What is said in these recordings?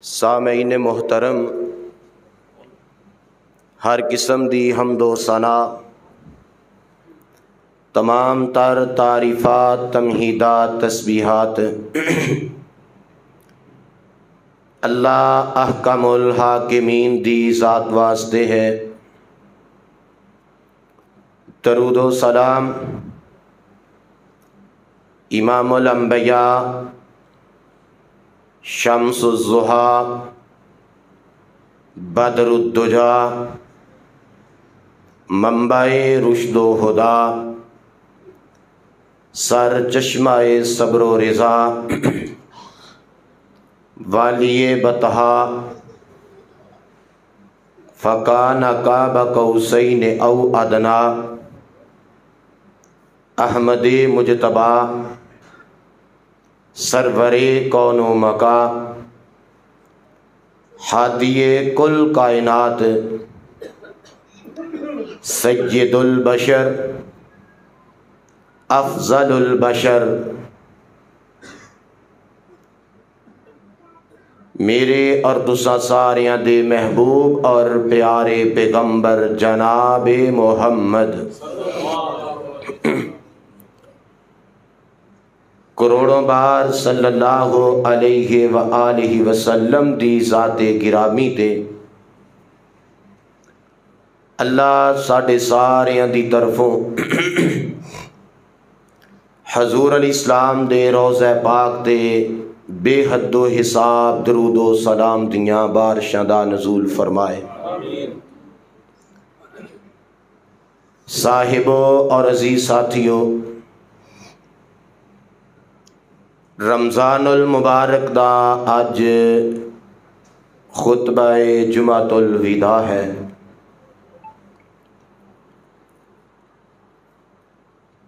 سامعین محترم، ہر قسم دی حمد و ثنا، تمام تر تعریفات، تمہیدات، تسبیحات اللہ احکم الحاکمین دی ذات واسطے ہے۔ درود و سلام امام الانبیاء، شمس الضحیٰ، بدر الدجیٰ، منبع رشد و ہدا، سر چشمہ صبر و رضا، والی بطحا، فکان قاب قوسین او ادنا، احمد مجتبی، سرور کون و مکا، ہادی کل کائنات، سید البشر، افضل البشر، میرے اور تساں ساریاں دے محبوب اور پیارے پیغمبر جناب محمد کروڑوں بار صلی اللہ علیہ وآلہ وسلم دی ذات گرامی تے اللہ ساڈے ساریاں دی طرفوں حضور علیہ السلام دے روضہ پاک تے بے حد و حساب درود و سلام دیاں بارشاں دا نزول فرمائے۔ صاحبو اور عزیز ساتھیو، رمضان المبارک دا اج خطبہ جمعۃ الوداع ہے۔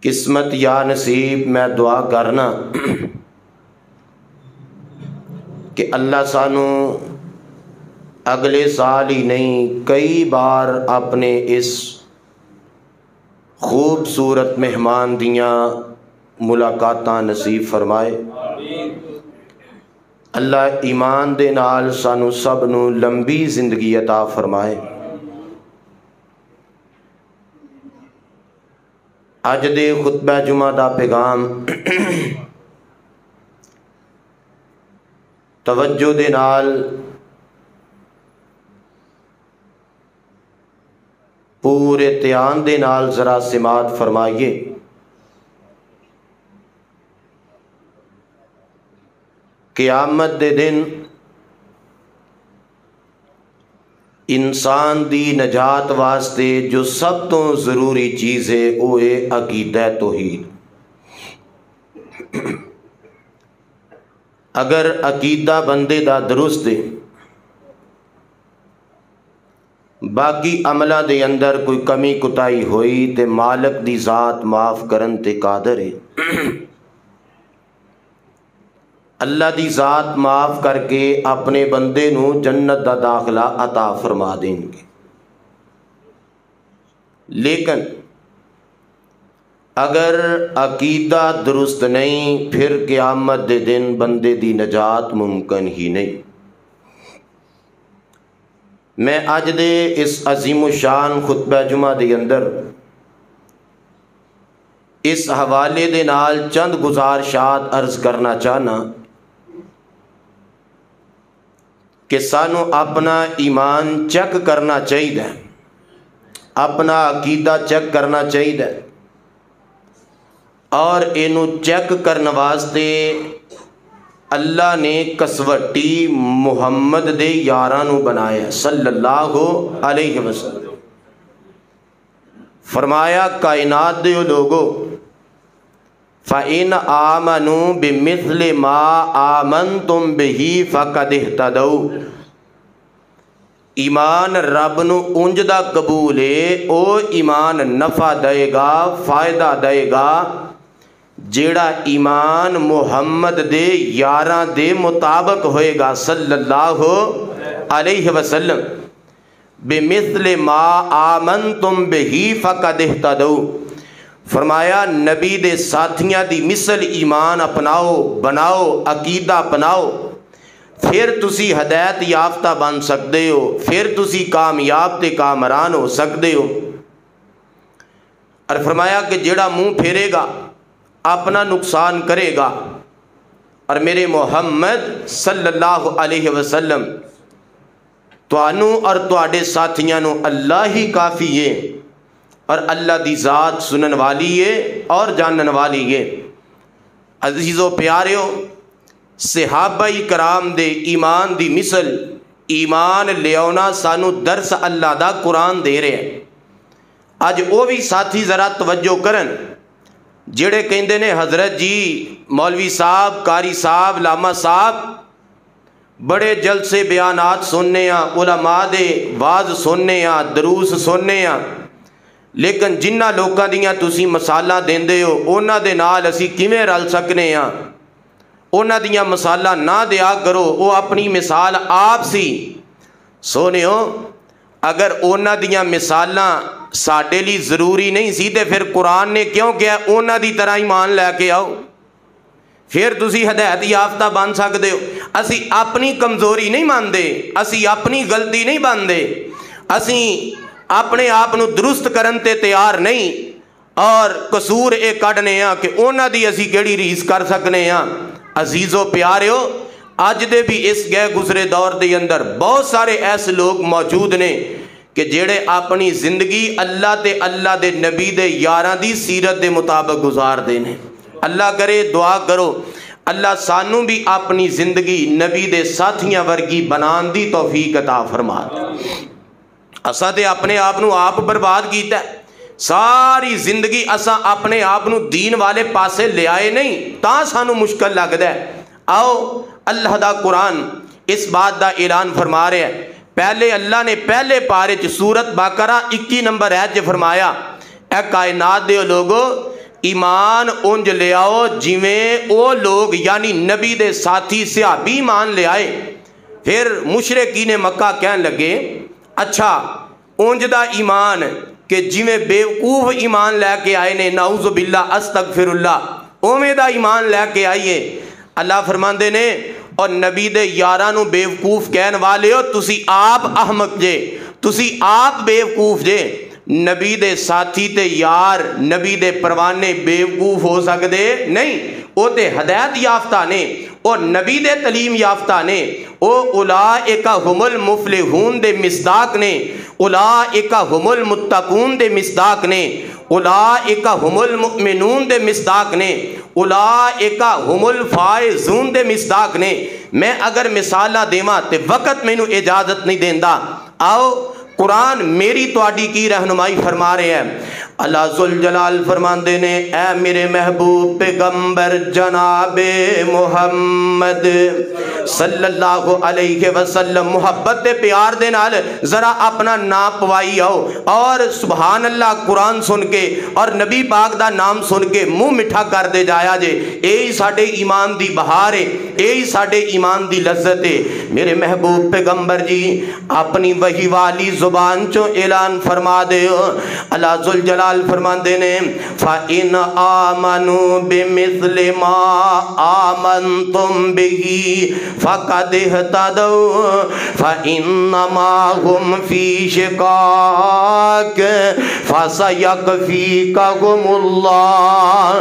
قسمت یا نصیب میں دعا کرنا کہ اللہ سانو اگلے سال ہی نہیں کئی بار اپنے اس خوبصورت مہمان دیاں ملاقاتاں نصیب فرمائے۔ اللہ ایمان دے نال سانو سب نو لمبی زندگی عطا فرمائے۔ اج دے خطبہ جمعہ دا پیغام توجہ دے نال پورے دھیان دے نال ذرا سماعت فرمائیے۔ قیامت دے دن انسان دی نجات واسطے جو سب تو ضروری چیز ہے وہ ہے عقیدہ توحید۔ اگر عقیدہ بندے دا درست ہے، باقی عملہ دے اندر کوئی کمی کوتاہی ہوئی تے مالک دی ذات معاف کرن تے قادر ہے۔ اللہ دی ذات معاف کر کے اپنے بندے نو جنت دا داخلہ عطا فرما دیں گے۔ لیکن اگر عقیدہ درست نہیں، پھر قیامت دے دن بندے دی نجات ممکن ہی نہیں۔ میں اج دے اس عظیم الشان خطبہ جمعہ دے اندر اس حوالے دے نال چند گزارشات عرض کرنا چاہنا کہ سانو اپنا ایمان چیک کرنا چاہیے، اپنا عقیدہ چیک کرنا چاہیے، اور اینو چیک کرنے واسطے اللہ نے کسوٹی محمد دے یاراں نو بنایا صلی اللہ علیہ وسلم۔ فرمایا کائنات دے لوگو فَإِنْ آمَنُوا بِمِثْلِ مَا آمَنْتُمْ بِهِ فَقَدْ اهْتَدَوْا۔ ایمان رب نو انج دا قبول ہے، او ایمان نفع دے گا، فائدہ دے گا جیڑا ایمان محمد دے یاراں دے مطابق ہوئے گا صلی اللہ علیہ وسلم۔ بِمِثْلِ مَا آمَنْتُمْ بِهِ فَقَدْ اهْتَدَوْا۔ فرمایا نبی دے ساتھیاں دی مثل ایمان اپناؤ، بناؤ، عقیدہ اپناؤ، پھر تسی ہدایت یافتہ بن سکتے ہو، پھر تسی کامیاب تے کامران ہو سکتے ہو۔ اور فرمایا کہ جیڑا منہ پھیرے گا اپنا نقصان کرے گا، اور میرے محمد صلی اللہ علیہ وسلم توانوں اور تواڈے ساتھیاں نو اللہ ہی کافی ہے، اور اللہ دی ذات سنن والی ہے اور جانن والی ہے۔ عزیزو پیاریو، صحابہ کرام دے ایمان دی مثل ایمان لیاونا سانو درس اللہ دا قرآن دے رہے ہیں۔ اج وہ بھی ساتھی ذرا توجہ کرن جڑے کہندے نے حضرت جی مولوی صاحب، قاری صاحب، علامہ صاحب بڑے جلسے بیانات سننے ہاں، علماء دے واز سننے ہاں، دروس سننے ہاں، لیکن جنہ لوکاں دیاں تسی مثالاں دیندے ہو انہاں دے نال اسی کیویں رل سکنے ہاں؟ انہاں دیاں مثالاں نہ دیا کرو، وہ اپنی مثال آپ سی۔ سونیو، اگر انہاں دیاں مثالاں ساڈے لیے ضروری نہیں سی تے پھر قرآن نے کیوں کہا انہاں دی طرح ایمان لے کے آؤ، پھر تسی ہدایت یافتہ بن سکتے ہو۔ اسی اپنی کمزوری نہیں مانتے، اسی اپنی غلطی نہیں مانتے، اسی اپنے آپ نو درست کرن تے تیار نہیں، اور قصور اے کڈنے ہاں کہ انہاں دی اسی کیڑی ریس کر سکنے ہاں۔ عزیزو پیاریو، اج دے بھی اس گئے گزرے دور دے اندر بہت سارے ایسے لوگ موجود نے کہ جڑے اپنی زندگی اللہ تے اللہ دے نبی دے یاراں دی سیرت دے مطابق گزار دے نے۔ اللہ کرے، دعا کرو اللہ سانو بھی اپنی زندگی نبی دے ساتھیاں ورگی بنان دی توفیق عطا فرما دے۔ اساں تے اپنے آپ نو آپ برباد کیتا ہے، ساری زندگی اساں اپنے آپ نو دین والے پاسے لے آئے نہیں، تاں سانو مشکل لگدا ہے۔ آؤ اللہ دا قرآن اس بات دا اعلان فرما رہے ہیں۔ پہلے اللہ نے پہلے پارے چ سورت بقرہ 21 نمبر آیت چ فرمایا، اے کائنات دے لوگو ایمان انج لے آؤ جویں او لوگ یعنی نبی دے ساتھی صحابی ایمان لے آئے۔ پھر مشرکین مکہ کہن لگے اچھا انج دا ایمان کہ جویں بیوقوف ایمان لے کے آئے نے، نعوذ باللہ استغفر اللہ، اوویں دا ایمان لے کے آئیے۔ اللہ فرماندے نے اور نبی دے یاراں نو بیوقوف کہن والے ہو، تسی آپ احمق جے، تسی آپ بیوقوف جے۔ نبی دے ساتھی تے یار، نبی دے پروانے بیوقوف ہو سکدے نہیں، او تے ہدایت یافتہ نے، او نبی دے تعلیم یافتہ نے، او اولئک هم المفلحون دے مصداق نے، اولئک هم المتقون دے مصداق نے، اولئک هم المؤمنون دے مصداق نے، اولئک هم الفائزون دے مصداق نے۔ میں اگر مثالاں دیواں تے وقت مینوں اجازت نہیں دیندا، آؤ قرآن میری تواڈی کی رہنمائی فرما رہے ہیں۔ اللہ ذوالجلال فرماندے نے اے میرے محبوب پیغمبر جناب محمد صلی اللہ علیہ وسلم، محبت دے پیار دے نال ذرا اپنا نام پوائی آؤ، اور سبحان اللہ قرآن سن کے اور نبی پاک دا نام سن کے منہ مٹھا کر دے جایا جے۔ اے ساڈے ایمان دی بہار ہے، اے ساڈے ایمان دی لذت ہے۔ میرے محبوب پیغمبر جی اپنی وحی والی زبان چوں اعلان فرما دے۔ اللہ ذوالجلال فرماندے نے فَإِنْ آمَنُوا بِمِثْلِ مَا آمَنْتُمْ بِهِ فَقَدْ اهْتَدَوْا فَإِنَّمَا هُمْ فِي شِقَاقٍ فَسَيَكْفِيكَهُمُ اللَّهُ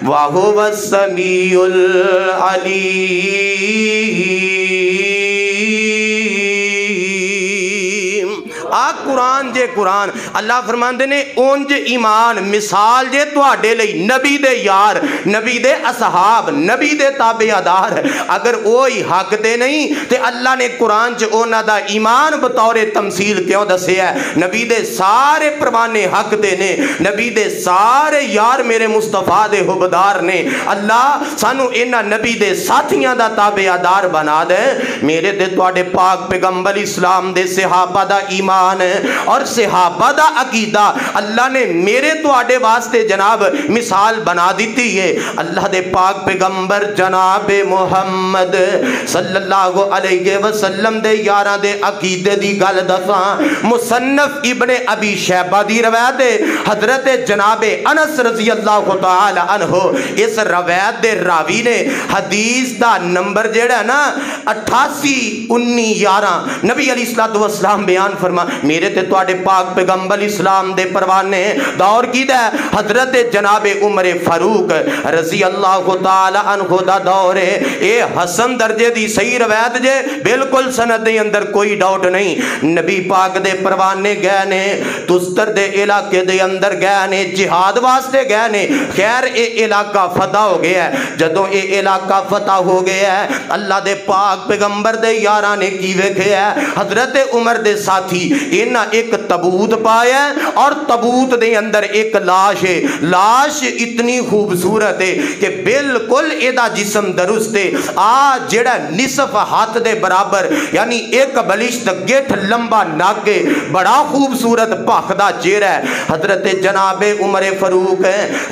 وَهُوَ السَّمِيعُ الْعَلِيمُ۔ قرآن جے قرآن اللہ فرماندے نے اونج ایمان مثال جے تواڈے لئی نبی دے یار، نبی دے اصحاب، نبی دے تابعدار، اگر وہی حق تے نہیں تے اللہ نے قرآن چ انہاں دا ایمان بطور تمثیل کیوں دسیا ہے؟ نبی دے سارے پروانے حق تے نے، نبی دے سارے یار میرے مصطفیٰ دے حبدار نے۔ اللہ سانو انہاں نبی دے ساتھیاں دا تابعدار بنا دے۔ میرے تے تواڈے پاک پیغمبر اسلام دے صحابہ دا ایمان قرآن اور صحابہ دا عقیدہ اللہ نے میرے تو آڈے واسطے جناب مثال بنا دیتی ہے۔ اللہ دے پاک پیغمبر جناب محمد صلی اللہ علیہ وسلم دے یاران دے عقیدے دی گل دفاں مصنف ابن ابی شیبہ دی روایت ہے، حضرت جناب انس رضی اللہ تعالی عنہ اس روایت دے راوی نے حدیث دا نمبر جیڑا نا 88-19-11 نبی علیہ السلام بیان فرما میرے تے تواڈے پاک پیغمبر اسلام دے پروانے دور کی دا حضرت جناب عمر فاروق رضی اللہ تعالی عنہ دا دور ہے۔ اے حسن درجے دی صحیح روایت جے، بالکل سند دے اندر کوئی ڈاؤٹ نہیں۔ نبی پاک دے پروانے گئے نے تستر دے علاقے دے اندر گئے نے، جہاد واسطے گئے نے، خیر اے علاقہ فتح ہو گیا ہے۔ جدوں اے علاقہ فتح ہو گیا ہے اللہ دے پاک پیغمبر دے یاران نے کی ویکھیا ہے حضرت عمر دے ساتھی انہاں ایک تابوت پایا اور تابوت دے اندر ایک لاش ہے، لاش اتنی خوبصورت ہے کہ بالکل ایدہ جسم درست ہے، جڑا نصف ہاتھ دے برابر یعنی ایک بلشت گیٹھ لمبا ناگے، بڑا خوبصورت پاکدہ چہرہ ہے۔ حضرت جناب عمر فاروق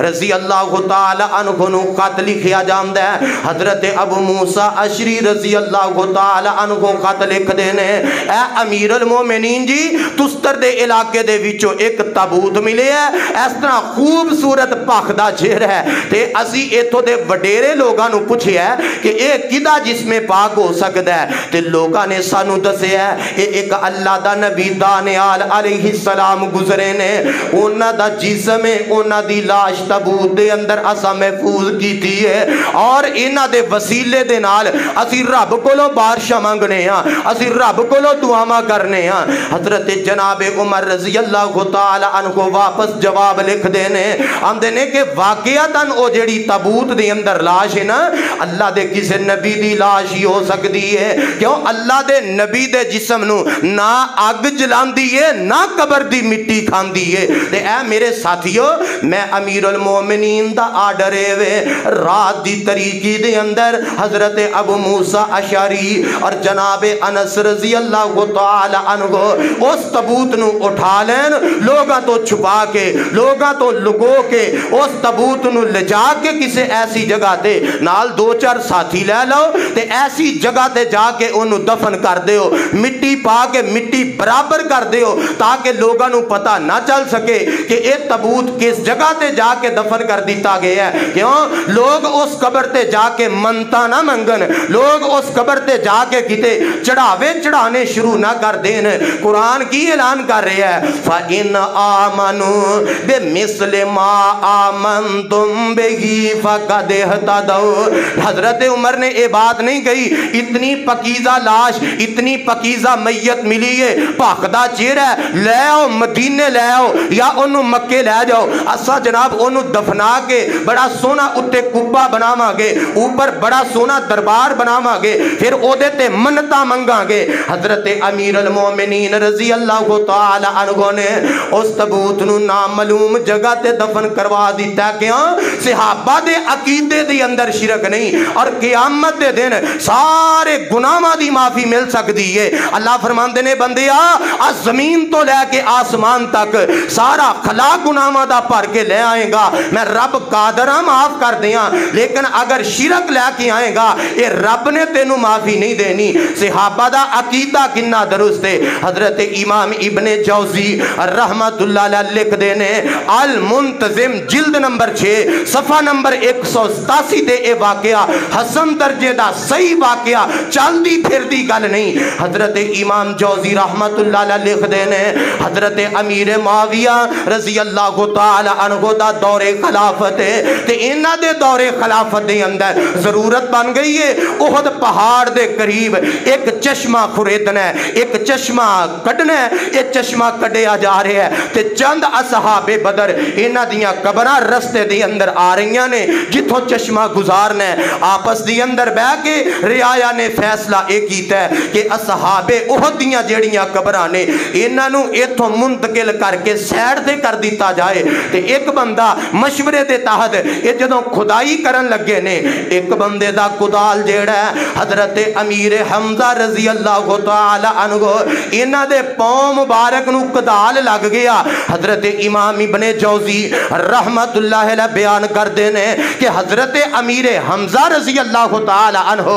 رضی اللہ تعالی عنہ نو خط لکھیا جاندہ ہے، حضرت ابو موسیٰ اشری رضی اللہ تعالی عنہ خط لکھ دینے اے امیر المومنین جی تستر دے علاقے دے وچوں ایک تابوت ملے ہے، اس طرح خوبصورت پاکدہ چہرہ ہے تے اسی ایتھوں دے وڈیرے لوگاں نو پوچھے ہے کہ اے کدا جسم پاک ہو سکدا ہے تے لوگاں نے سانو دسے ہے اے ایک اللہ دا نبی دانیال علیہ السلام گزرے نے، انہاں دا جسم انہاں دی لاش تابوت دے اندر اسا محفوظ کیتی ہے اور انہاں دے وسیلے دے نال اسی رب کولوں بارشاں منگنے ہاں، اسی رب کولوں دعاواں کرنے ہاں۔ حضرت جناب عمر رضی اللہ تعالی عنہ واپس جواب لکھ دینے آندے نے کہ واقعتاً او جیڑی تابوت دے اندر لاش ہے نا اللہ دے کسے نبی دی لاش ہی ہو سکتی ہے، کیوں اللہ دے نبی دے جسم نو نہ اگ جلاندی ہے نہ قبر دی مٹی کھاندی ہے۔ تے اے میرے ساتھیو میں امیر المومنین دا آرڈر وے رات دی طریقی دے اندر حضرت ابو موسیٰ اشعری اور جناب انس رضی اللہ تعالی عنہ اس تابوت نو اٹھا لین، لوگاں تو چھپا کے لوگاں تو لگو کے اس تابوت نو لجا کے کسے ایسی جگہ تے نال دو چار ساتھی لے لو تے ایسی جگہ تے جا کے انہوں دفن کر دیو، مٹی پا کے مٹی برابر کر دیو تاکہ لوگاں نو پتہ نہ چل سکے کہ اے تابوت کس جگہ تے جا کے دفن کر دیتا گیا ہے۔ کیوں لوگ اس قبر تے جا کے منتا نہ منگن، لوگ اس قبر تے جا کے کتے چڑھاوے چڑھانے شروع نہ کر دین۔ قرآن کی اعلان کر رہے ہیں فَإِنْ آمَنُوا بِمِثْلِ مَا آمَنْتُمْ بِهِ فَقَدْ اهْتَدَوْا۔ حضرت عمر نے یہ بات نہیں کہی اتنی پکیزہ لاش اتنی پکیزہ میت ملی ہے پاکدہ چہرہ لے آؤ مدینے لے آؤ یا انہوں مکے لے جاؤ، اسا جناب انہوں دفنا کے بڑا سونا اتے کبہ بناواں گے، اوپر بڑا سونا دربار بناواں گے، پھر اودے تے منتا منگاں گے۔ حضرت امیر المومنین رضی اللہ تعالی عنہ نے اس تابوت نو نامعلوم جگہ تے دفن کروا دیتا، کیوں صحابہ دے عقیدے دے اندر شرک نہیں اور قیامت دے دن سارے گناہاں دی معافی مل سکتی ہے۔ اللہ فرماندے نے بندیا اس زمین تو لے کے آسمان تک سارا خلا گناہاں دا بھر کے لے آئیں گا، میں رب قادرہ معاف کر دیاں، لیکن اگر شرک لے کے آئیں گا اے رب نے تینوں معافی نہیں دینی۔ صحابہ دا عقیدہ کنا درست ہے۔ حضرت امام ابن جوزی رحمت اللہ علیہ لکھ دینے المنتظم جلد نمبر 6 صفحہ نمبر 187 دے اے واقعہ حسن درجے دا صحیح واقعہ چل دی پھر دی گل نہیں۔ حضرت امام جوزی رحمت اللہ علیہ لکھ دینے حضرت امیر معاویہ رضی اللہ تعالی عنہ دا دور خلافت ہے تے انہ دے دور خلافت دے اندر ضرورت بن گئی ہے احد پہاڑ دے قریب ایک چشمہ خریدنا ہے، ایک چشمہ کڈنا ہے، ایک چشمہ کڈیا جا رہے ہے تے چند اصحاب بدر انہ دیاں قبراں رستے دے اندر آ رہیاں نے جتھوں چشمہ گزارنا ہے۔ آپس دی اندر بہ کے رعایا نے فیصلہ ایک کیتا ہے کہ اصحاب احد دیاں جیڑیاں قبراں نے انہاں نو ایتھوں منتقل کر کے سیڈ تے کر دیتا جائے تے ایک بندہ مشورے دے تحت یہ جدوں کھدائی کرن لگے نے ایک بندے دا کدال جیڑا ہے حضرت امیر حمزہ رضی اللہ تعالی عنہ انہاں دے دے پاؤں مبارک نو کدال لگ گیا۔ حضرت امام ابن جوزی رحمت اللہ علیہ بیان کردے نے کہ حضرت امیر حمزہ رضی اللہ تعالی عنہ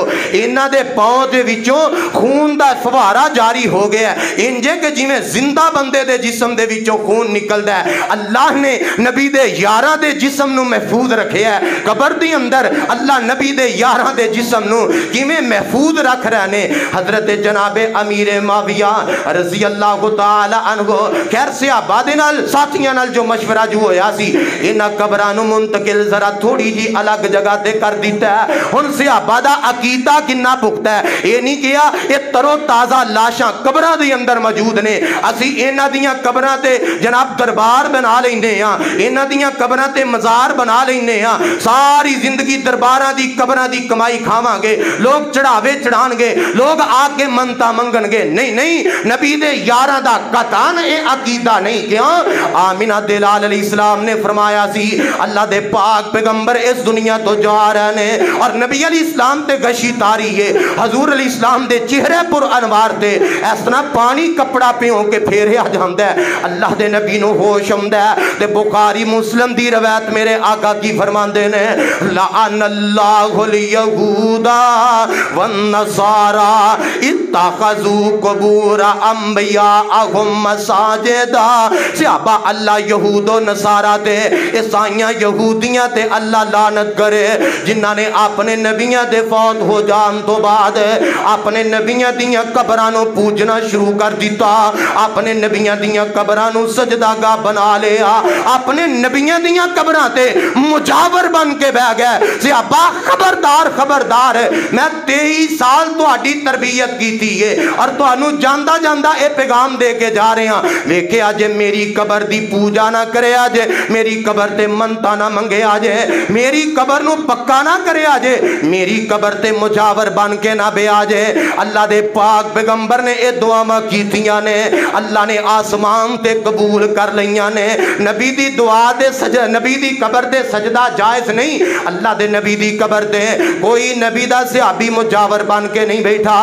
انہاں دے پاؤں دے وچوں خون دا فوارا جاری ہو گیا، انجے کہ جویں زندہ بندے دے جسم دے وچوں خون نکلدا ہے۔ اللہ نے نبی دے یاراں دے جسم نو محفوظ رکھیا ہے، قبر دی اندر اللہ نبی دے یاراں دے جسم نو کیویں محفوظ رکھ رہے نے۔ حضرت جناب امیر معاویہ رضی اللہ تعالی عنہ خیر صحابہ دے نال ساتھیاں نال جو مشورہ جو ہویا سی، انہاں قبراں نو منتقل ذرا تھوڑی جی الگ جگہ تے کر دیتا ہے۔ ہن صحابہ دا عقیدہ کنا پختہ ہے، یہ نہیں کیا یہ ترو تازہ لاشاں قبراں دے اندر موجود نے، اسی انہاں دیاں قبراں تے جناب دربار بنا لیندے ہاں، انہاں دیاں قبراں تے مزار بنا لیندے ہاں، ساری زندگی درباراں دی قبراں دی کمائی کھاواں گے، لوگ چڑھاوے چڑھان گے، لوگ آ کے منتا منگن گے۔ نہیں نہیں، نبی دے یاراں دا قطعاً اے عقیدہ نہیں۔ کیوں؟ آمینہ دلال علیہ السلام نے فرمایا سی اللہ دے پاک پیغمبر اس دنیا تو جا رہے نے، اور نبی علیہ السلام تے گشی تاری ہے، حضور علیہ السلام دے چہرے پر انوار تے اس طرح پانی کپڑا پیوں کے پھیرے آ جاندہ ہے۔ اللہ دے نبی نو ہوش آمدا ہے تے بخاری مسلم دی روایت میرے آقا کی فرماندے نے لعن اللہ الیہود والنصارى اتخذوا قبور انبیاءہم مساجدا۔ صحابہ اللہ یہود و نصارہ تے عیسائیاں یہودیاں تے اللہ لعنت کرے جنہاں نے اپنے نبیاں دے فوت ہو جان تو بعد اپنے نبیاں دیاں قبراں نو پوجنا شروع کر دیتا، اپنے نبیاں دیاں قبراں نو سجدہ گاہ بنا لیا، اپنے نبیاں دیاں قبراں تے مجاور بن کے بہ گئے۔ صحابہ خبردار خبردار، میں 23 سال تہاڈی تربیت کیتی ہے اور تہانوں جاندا جاندا اے پیغام دے کے جا رہے ہاں، ویکھے اج میری قبر دی پوجا نہ کرے، اج میری قبر تے منتا نہ منگے، اج میری قبر نو پکا نہ کرے، اج میری قبر تے مجاور بن کے نہ بے آجے۔ اللہ دے پاک پیغمبر نے اے دعا کیتیاں نے، اللہ نے آسمان تے قبول کر لیاں نے۔ نبی دی دعا دے نبی دی قبر دے سجدہ جائز نہیں، اللہ دے نبی دی قبر دے کوئی نبی دا صحابی مجاور بن کے نہیں بیٹھا،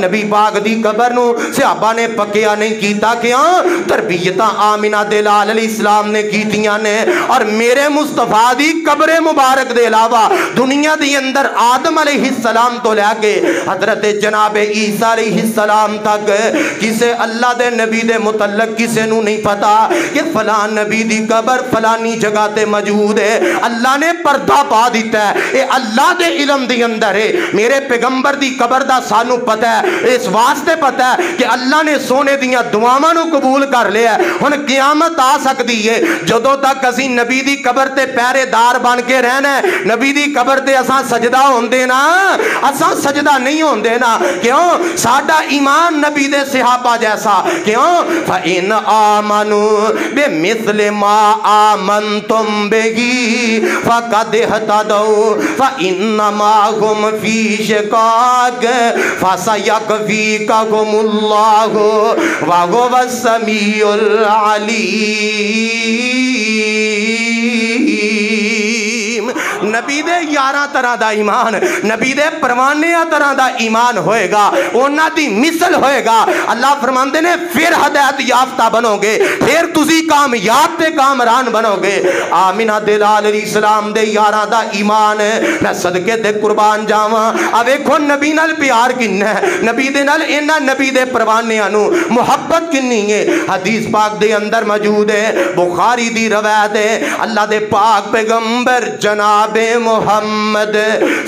نبی پاک دی قبر نو صحابہ نے پکیا نہیں کیتا، کیوں؟ تربیتاں آمینہ دلال علیہ السلام نے کیتیاں نے، اور میرے مصطفیٰ دی قبر مبارک دے علاوہ دنیا دی اندر آدم علیہ السلام تو لے کے حضرت جناب عیسیٰ علیہ السلام تک کسے اللہ دے نبی دے متعلق کسے نو نہیں پتا کہ فلان نبی دی قبر فلانی جگہ تے موجود ہے۔ اللہ نے پردہ پا دیتا ہے، اے اللہ دے علم دی اندر ہے۔ میرے پیغمبر دی قبر دا سانو پتہ ہے، اس واسطے پتہ ہے کہ اللہ نے سونے دیاں دعاواں نو قبول کر لیا ہے۔ ہن قیامت آ سکتی ہے جدوں تک اسی نبی دی قبر تے پہرے دار بن کے رہنا ہے، نبی دی قبر تے اساں سجدہ ہوندے نا، اساں سجدہ نہیں ہوندے نا، کیوں؟ ساڈا ایمان نبی دے صحابہ جیسا، کیوں؟ فَإِنْ آمَنُوا بِمِثْلِ مَا آمَنْتُمْ بِهِ فَقَدْ اهْتَدَوْا فَإِنَّمَا هُمْ فِي شِقَاقٍ فَسَيَكْفِيكَهُمُ اللَّهُ وَهُوَ السَّمِيعُ الْعَلِيمُ۔ نبی دے 11 طرح دا ایمان، نبی دے پروانیہ طرح دا ایمان ہوئے گا، اونا دی مثل ہوئے گا۔ اللہ فرماندے نے پھر ہدایت یافتہ بنو گے، پھر تسی کامیاب تے کامران بنو گے۔ آمینہ دلال علیہ السلام دے 11 دا ایمان، میں صدقے تے قربان جاواں۔ اب ایکھو نبی نال پیار کننا ہے، نبی دے نال اینا نبی دے پروانیہ نو محبت کننی ہے۔ حدیث پاک دے اندر موجود ہے، بخاری دی روایت ہے، اللہ دے پاک پیغمبر جناب محمد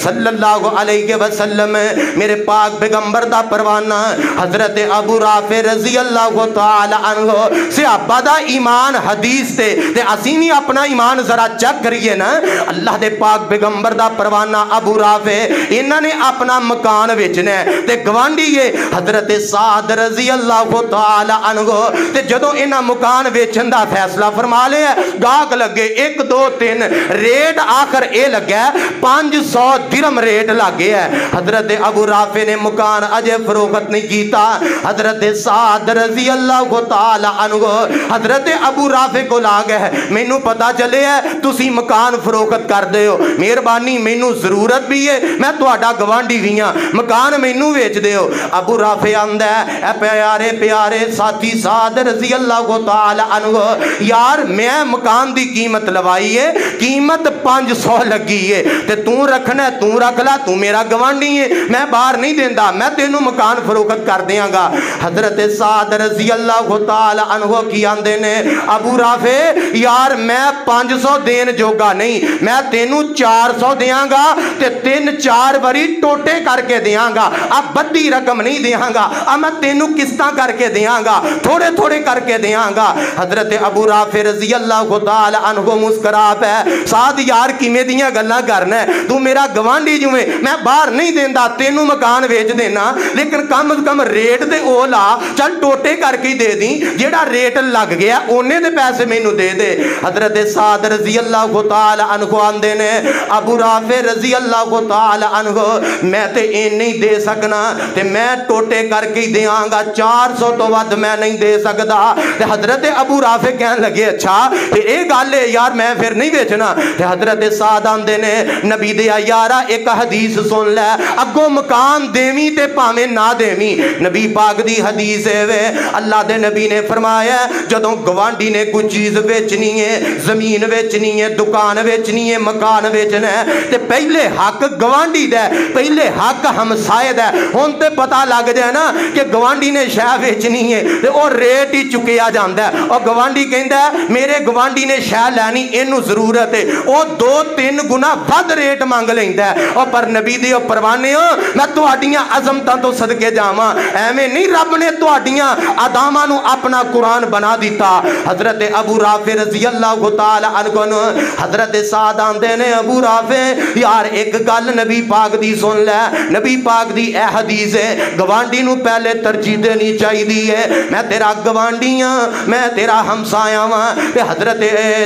صلی اللہ علیہ وسلم میرے پاک پیغمبر دا پروانہ حضرت ابو رافع رضی اللہ تعالی عنہ صحابہ دا ایمان حدیث تے اسی نہیں اپنا ایمان ذرا چیک کریے نا۔ اللہ دے پاک پیغمبر دا پروانہ ابو رافع انہاں نے اپنا مکان ویچنا ہے تے گوانڈی ہے حضرت سعد رضی اللہ تعالی عنہ تے جدوں انہاں مکان ویچن دا فیصلہ فرما لیا، گاہک لگے 1 2 3 ریٹ آخر یہ لگا 500 درہم ریٹ لگ گیا ہے. حضرت ابو رافع نے مکان اجے فروخت نہیں کیتا. حضرت سعد رضی اللہ تعالی عنہ حضرت ابو رافع کو لا گئے, مینوں پتا چلے ہے تسی مکان فروخت کر دے ہو, مہربانی مینوں ضرورت بھی ہے, میں تہاڈا گوانڈی بھی ہاں, مکان مینوں ویچ دے ہو. ابو رافع آندا ہے اے پیارے پیارے ساتھی سعد رضی اللہ تعالی عنہ, یار میں مکان دی قیمت لوائی ہے, قیمت 500 لگی ہے, تے تو رکھنا ہے تو رکھ لا, تو میرا گوانڈی ہے, میں باہر نہیں دیندا, میں تینوں مکان فروخت کر دیاں گا. حضرت سعد رضی اللہ تعالی عنہ کی آندے نے ابو رافع یار میں 500 دین جوگا نہیں, میں تینوں 400 دیاں گا تے 3-4 باری ٹوٹے کر کے دیاں گا, اب بدی رقم نہیں دیاں گا, اب میں تینوں قسطاں کر کے دیاں گا, تھوڑے تھوڑے کر کے دیاں گا. حضرت ابو رافع رضی اللہ تعالی عنہ مسکرا پہ, سعد یار کیویں دیاں گلاں کرنا ہے, تو میرا گوانڈی جو ہے, میں باہر نہیں دیندا, تینوں مکان ویچ دینا, لیکن کم از کم ریٹ دے او لا, چل ٹوٹے کر کے دے دی, جیڑا ریٹ لگ گیا اونے دے پیسے مینوں دے دے. حضرت سعد رضی اللہ تعالی عنہ آندے نے ابو رافع رضی اللہ تعالی عنہ میں تے این نہیں دے سکنا, تے میں ٹوٹے کر کے دیاں گا, 400 تو ود میں نہیں دے سکدا. تے حضرت ابو رافع کہن لگے اچھا تے اے گل ہے یار میں پھر نہیں بیچنا. تے حضرت سعد آندے نے نبی دیا یارا ایک حدیث سن لے, اگوں مکان دیویں تے پاویں نہ دیویں, نبی پاک دی حدیث ہے وے, اللہ دے نبی نے فرمایا جدوں گوانڈی نے کوئی چیز بیچنی ہے, زمین بیچنی ہے, دکان بیچنی ہے, مکان بیچنا ہے, تے پہلے حق گوانڈی دے, پہلے حق ہمسائے دے. ہن تے پتہ لگ جائے نا کہ گوانڈی نے شے بیچنی ہے تے او ریٹ ہی چکیا جاندا ہے, اور گوانڈی کہندا ہے میرے گوانڈی نے شے لینی اینو ضرورت ہے, او 2-3 گنا ود ریٹ مانگ لیندا ہے. اور پر نبی دی پروانے ہو, میں تہاڈیاں عظمتاں تو صدقے جاواں, ایویں نہیں رب نے تہاڈیاں اداماں نو اپنا قرآن بنا دیتا. حضرت ابو رافع رضی اللہ تعالی عنہ حضرت سعد آندے نے ابو رافع یار ایک گل نبی پاک دی سن لے, نبی پاک دی اے حدیث ہے, گوانڈی نو پہلے ترجیح دینی چاہیے ہے, میں تیرا گوانڈی ہاں, میں تیرا ہمسایہ ہاں. حضرت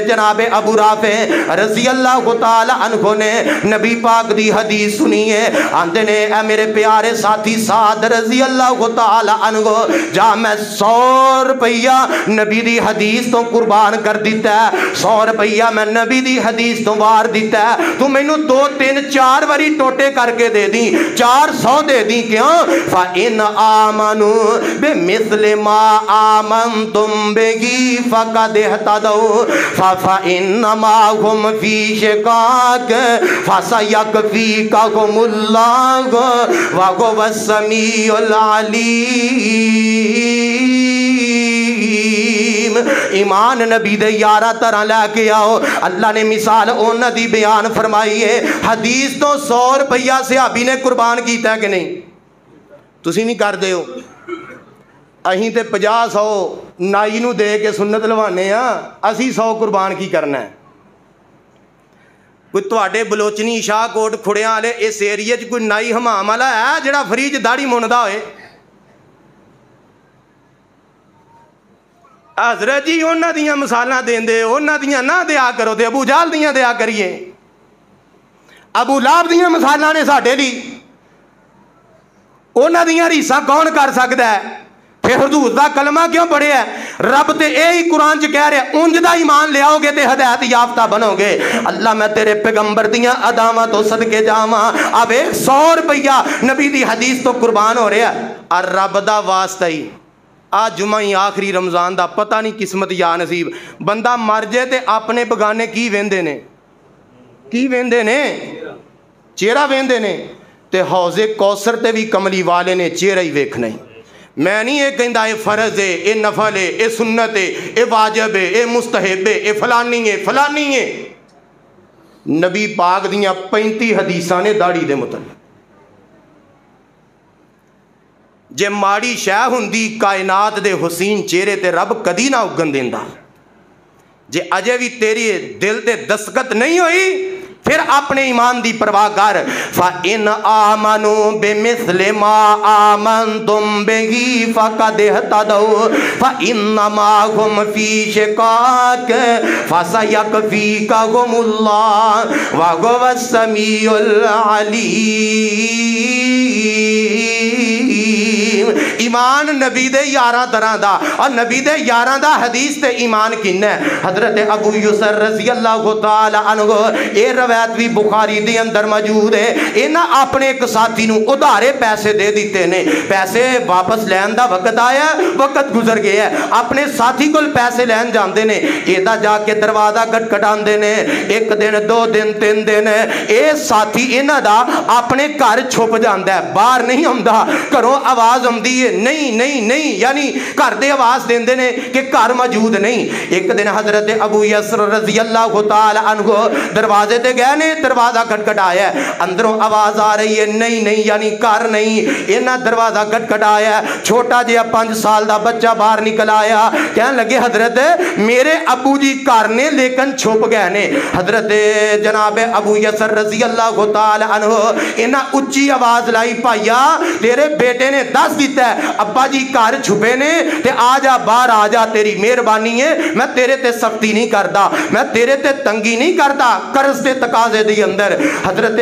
جناب ابو رافع رضی اللہ تعالی عنہ نے نبی پاک دی حدیث سنی ہے, آندے نے اے میرے پیارے ساتھی سعد رضی اللہ تعالی عنہ جا میں 100 روپیہ نبی دی حدیث تو قربان کر دیتا ہے, 100 روپیہ میں نبی دی حدیث تو وار دیتا ہے, تو مینوں 2-3-4 باری ٹوٹے کر کے دے دی, 400 دے دی. کیوں؟ فَإِنْ آمَنُوا بِمِثْلِ مَا آمَنْتُمْ بِهِ فَقَدْ اهْتَدَوْا فَإِنَّمَا هُمْ فِي شِقَاقٍ فَسَيَكْفِيكَهُمُ اللَّهُ وَهُوَ السَّمِيعُ الْعَلِيمُ. ایمان نبی دے یارہ طرح لے کے آؤ, اللہ نے مثال اونا دی بیان فرمائی ہے. حدیث تو 100 روپیہ صحابی نے قربان کیتا ہے کہ نہیں؟ تسی نہیں کر دے ہو, اہیں تے 50-100 نائی نو دے کے سنت لوانے ہاں, اسی 100 قربان کی کرنا ہے. کوئی تواڈے بلوچنی شاہ کوٹ کھڑیاں والے اس ایریے چ کوئی نائی حمام والا ہے جڑا فری چ داڑھی مندا ہوئے؟ حضرت جی انہاں دیاں مثالاں دیندے, انہاں دیاں نہ دیا کرو, تے ابو جہل دیاں دیا کریے. ابو لہب دیاں مثالاں نے ساڈے لی, انہاں دیاں ریساں کون کر سکدا ہے؟ پھر حضور دا کلمہ کیوں پڑھے ہے؟ رب تے اے ہی قرآن چ کہہ رہے اونج دا ایمان لے آؤ گے تے ہدایت یافتہ بنو گے. اللہ میں تیرے پیغمبر دیاں اداواں تو صدقے جاواں, اب 100 روپیہ نبی دی حدیث تو قربان ہو رہا ہے, اور رب دا واسطہ ہی آج جمعہ ہی آخری رمضان دا, پتہ نہیں قسمت یا نصیب, بندہ مر جائے تے اپنے بگانے کی ویندے نے, کی ویندے نے, چہرہ ویندے نے, تے حوض کوثر تے بھی کملی والے نے چہرہ ہی ویکھنا ہی. میں نہیں یہ کہندا اے فرض ہے, اے نفل ہے, اے سنت ہے, اے واجب ہے, اے مستحب ہے, اے فلانی ہے, فلانی ہے. نبی پاک دیاں 35 حدیثاں نے داڑھی دے متعلق. جے ماڑی شے ہوندی کائنات دے حسین چہرے تے رب کدی نہ اگن دیندا. جے اجے بھی تیری دل تے دستخط نہیں ہوئی پھر اپنے ایمان دی پرواہ کر فَإِنْ آمَنُوا بِمِثْلِ مَا آمَنْتُمْ بِهِ فَقَدِ اهْتَدَوْا فَإِنَّمَا هُمْ فِي شِقَاقٍ فَسَيَكْفِيكَهُمُ اللَّهُ وَهُوَ السَّمِيعُ الْعَلِيمُ۔ ایمان نبی دے 11 طرح دا، اور نبی دے 11 دا حدیث تے ایمان کن ہے؟ حضرت ابو یسر رضی اللہ تعالی عنہ، اے روایت بھی بخاری دے اندر موجود ہے، انہاں اپنے ایک ساتھی نو ادھارے پیسے دے دیتے نے، پیسے واپس لین دا وقت آیا، وقت گزر گیا ہے، اپنے ساتھی کول پیسے لین جاندے نے، ایدہ جا کے دروازہ کٹکٹاندے نے، 1 دن 2 دن 3 دن، اے ساتھی انہاں دا اپنے گھر چھپ جاندا ہے، باہر نہیں ہوندا، گھروں آواز آندی ہے نہیں نہیں نہیں، یعنی گھر دے آواز دیندے نے کہ گھر موجود نہیں۔ ایک دن حضرت ابو یسر رضی اللہ تعالی عنہ دروازے تے گئے نے، دروازہ کھٹکھٹایا ہے، اندروں آواز آ رہی ہے نہیں نہیں، یعنی گھر نہیں، انہاں دروازہ کھٹکھٹایا ہے، چھوٹا جہا 5 سال دا بچہ باہر نکل آیا، کہنے لگے حضرت میرے ابو جی گھر نے لیکن چھپ گئے نے۔ حضرت جناب ابو یسر رضی اللہ تعالی عنہ انہاں اچھی آواز لائی، بھائیا تیرے بیٹے نے دس دیتا ہے ابا جی گھر چھپے نے تے آ جا باہر آ جا، تیری مہربانی ہے، میں تیرے تے سختی نہیں کردا، میں تیرے تے تنگی نہیں کردا، قرض دے تقاضے دی اندر۔ حضرت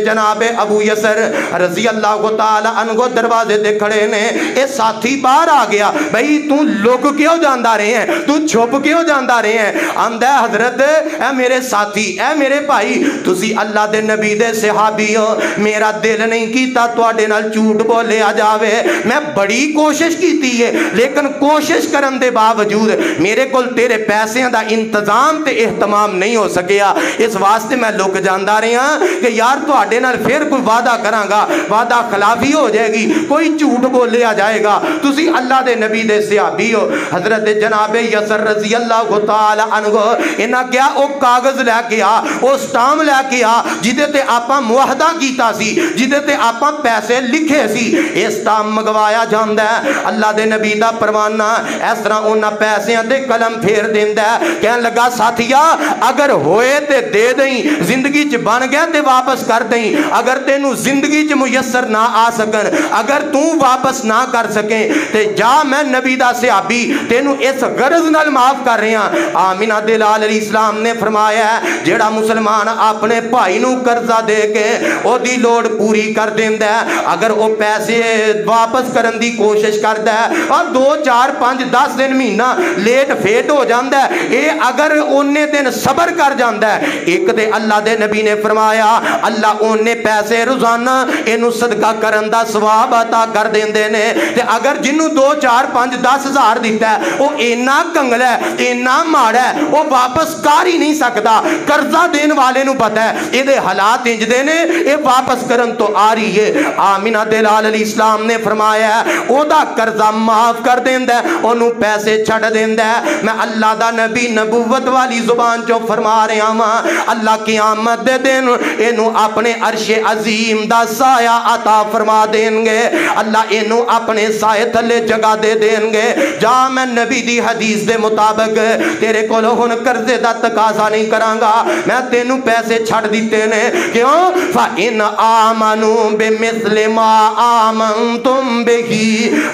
جناب ابو یسر رضی اللہ تعالی عنہ دروازے دے کھڑے نے، اے ساتھی باہر آ گیا، بھئی تو لوگ کیوں جاندا رہے ہیں، تو چھپ کیوں جاندا رہے ہیں؟ آندہ ہے حضرت اے میرے ساتھی، اے میرے بھائی، تسی اللہ دے نبی دے صحابی ہو، میرا دل نہیں کیتا تواڈے نال جھوٹ بولے آ جاوے، میں بڑی کوشش کیتی ہے لیکن کوشش کرن دے باوجود میرے کول تیرے پیسے دا انتظام تے اہتمام نہیں ہو سکیا، اس واسطے میں لوگ جاندا رہا کہ یار تواڈے نال پھر کوئی وعدہ کراں گا، وعدہ خلافی ہو جائے گی، کوئی جھوٹ بولے آ جائے گا، تسی اللہ دے نبی دے صحابی ہو۔ حضرت جناب یسر رضی اللہ تعالی عنہ انہاں کیا او کاغذ لے کے آ، او سٹام لے کے آ جدے تے آپاں معاہدہ کیتا سی، جدے تے آپاں پیسے لکھے سی، اے سٹام منگوایا جاندا ہے، اللہ دے نبی دا پروانہ اس طرح انہاں پیسیاں تے قلم پھیر دیندا ہے، کہنے لگا ساتھیا اگر ہوئے تے دے دیں، زندگی چ بن گیا تے واپس کر دیں، اگر تینوں زندگی چ میسر نہ آ سکن، اگر تو واپس نہ کر سکیں تے جا، میں نبی دا صحابی تینوں اس غرض نال معاف کر رہے ہیں۔ آمینہ دلال علیہ السلام نے فرمایا ہے جیڑا مسلمان اپنے بھائی نو قرضہ دے کے او دی لوڑ پوری کر دیندا ہے، اگر او پیسے واپس کرن دی کوشش کردا ہے اور 2 4 5 10 دن مہینہ لیٹ فیٹ ہو جاندا ہے، اے اگر اونے دن صبر کر جاندا ہے، ایک دے اللہ دے نبی نے فرمایا اللہ اونے پیسے روزانہ اینو صدقہ کرن دا ثواب عطا کر دیندے نے، تے اگر جنوں 2 4 5 10 ہزار دیتا ہے او اینا کنگل ہے، اینا ماڑا ہے، وہ واپس کر ہی نہیں سکتا، قرضہ دین والے نو پتہ ہے اے دے حالات انج دے نے، اے واپس کرن تو آ رہی ہے۔ آمینہ دلال علیہ السلام نے فرمایا او دا قرضہ معاف کر دیندا ہے، اونوں پیسے چھڑ دیندا ہے۔ میں اللہ دا نبی نبوت والی زبان چوں فرما رہا ہاں، اللہ قیامت دے دن اینو اپنے عرش عظیم دا سایہ عطا فرما دیں گے، اللہ اینو اپنے سائے تھلے جگہ دے دیں گے۔ جا میں نبی دی حدیث دے مطابق تیرے کول ہن قرضے دا تقاضا نہیں کراں گا، میں تینوں پیسے چھڑ دیتے نے، کیوں؟ فَإِنْ آمَنُوا بِمِثْلِ مَا آمَنْتُمْ بِهِ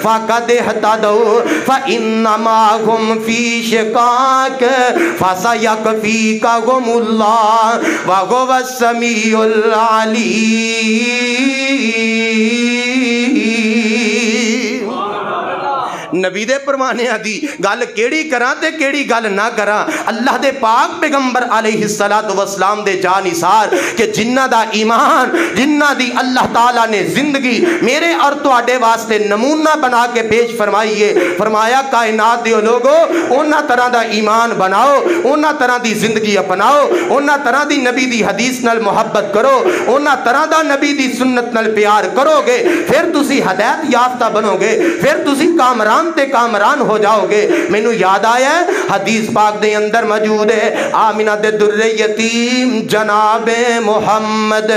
فَقَدِ اهْتَدَوْا فَإِنَّمَا هُمْ فِي شِقَاقٍ فَسَيَكْفِيكَهُمُ اللَّهُ وَهُوَ السَّمِيعُ الْعَلِيمُ۔ نبی دے پروانے دی گل کیڑی کراں تے کیڑی گل نہ کراں، اللہ دے پاک پیغمبر علیہ السلام دے جان نثار کہ جنہ دا ایمان، جنہ دی اللہ تعالیٰ نے زندگی میرے اور تواڈے واسطے نمونہ بنا کے پیش فرمائیے، فرمایا کائنات دیو لوگو اونا طرح دا ایمان بناؤ، اونا طرح دی زندگی اپناؤ، اونا طرح دی نبی دی حدیث نال محبت کرو، اونا طرح دا نبی دی سنت نال پیار کرو گے، پھر تسی ہدایت یافتہ بنو گے، پھر تسی کامران ایمان تے کامران ہو جاؤ گے۔ مینوں یاد آیا ہے حدیث پاک دے اندر موجود ہے آمینہ دے در یتیم جناب محمد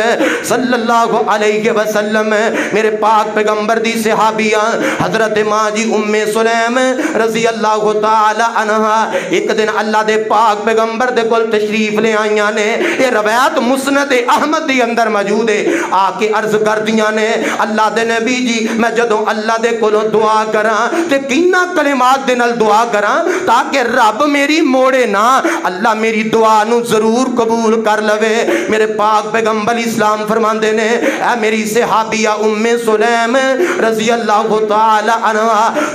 صلی اللہ علیہ وسلم میرے پاک پیغمبر دی صحابیہ حضرت ماں جی ام سلیم رضی اللہ تعالی عنہ ایک دن اللہ دے پاک پیغمبر دے کول تشریف لے آئیاں نے۔ یہ روایت مسند احمد دی اندر موجود ہے۔ آ کے عرض کر دیاں نے اللہ دے نبی جی میں جدوں اللہ دے کولوں دعا کراں تے کینا کلمات دے نال دعا کراں تاکہ رب میری موڑے نہ، اللہ میری دعا نو ضرور قبول کر لوے۔ میرے پاک پیغمبر اسلام فرماندے نے اے میری صحابیہ ام سلیم رضی اللہ تعالی عنہ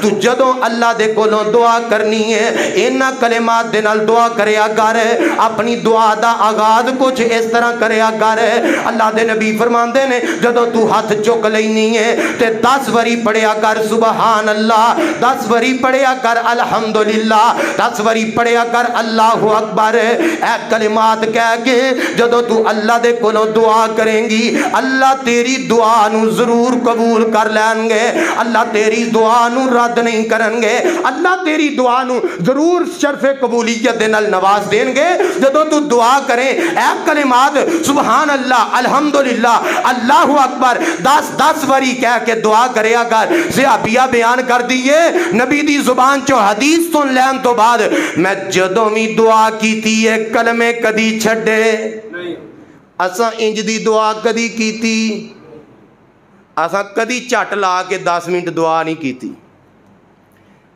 تو جدوں اللہ دے کولوں دعا کرنی ہے انہاں کلمات دے نال دعا کریا کر، اپنی دعا دا آغاز کچھ اس طرح کریا کر۔ اللہ دے نبی فرماندے نے جدوں تو ہاتھ چک لینی ہے تے 10 واری پڑھیا کر سبحان اللہ، 10 واری پڑھیا کر الحمدللہ، 10 واری پڑھیا کر اللہ اکبر۔ اے کلمات کہہ کے جدوں تو اللہ دے کولوں دعا کریں گی اللہ تیری دعا نو ضرور قبول کر لین گے، اللہ تیری دعا نو رد نہیں کرن گے، اللہ تیری دعا نو ضرور شرف قبولیت دے نال نواز دین گے۔ جدوں تو دعا کریں اے کلمات سبحان اللہ الحمدللہ اللہ اکبر 10 واری کہہ کے دعا کریا کر۔ صحابیہ بیان کر دیئے نبی دی زبان چو حدیث سن لین تو بعد میں جدوں بھی دعا کیتی ہے کلمے کدی چھڑے اساں انج دی دعا کدی کیتی، اساں کدی چٹ لا کے 10 منٹ دعا نہیں کیتی۔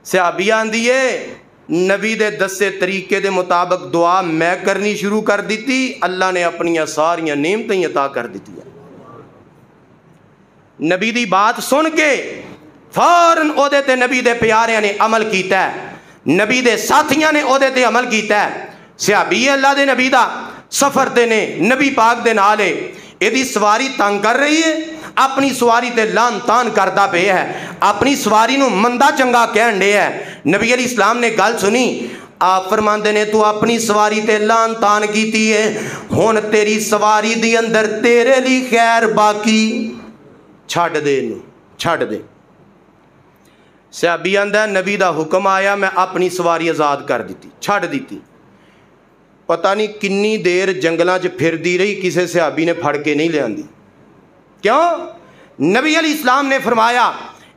صحابیہ آندی ہے نبی دے دسے طریقے دے مطابق دعا میں کرنی شروع کر دیتی، اللہ نے اپنی ساریاں نعمتیں عطا کر دیتی ہے۔ نبی دی بات سن کے فوراً او دے تے نبی دے پیاریاں نے عمل کیتا ہے، نبی دے ساتھیاں نے او دے تے عمل کیتا ہے۔ صحابی اللہ دے نبی دا سفر تے نے نبی پاک دے نالے ایدی سواری تنگ کر رہی ہے، اپنی سواری تے لان تان کردہ پہ ہے، اپنی سواری نو مندہ چنگا کہن دے ہے۔ نبی علیہ السلام نے گل سنی، آپ فرماندے نے تو اپنی سواری تے لان تان کیتی ہے، ہون تیری سواری دی اندر تیرے لی خیر باقی چھڑ دے نو چھڑ دے۔ صحابی اندر نبی دا حکم آیا میں اپنی سواری آزاد کر دیتی چھڑ دیتی۔ پتہ نہیں کنی دیر جنگلاں چ پھر دی رہی کسے صحابی نے پھڑ کے نہیں لے آندی۔ کیوں؟ نبی علیہ السلام نے فرمایا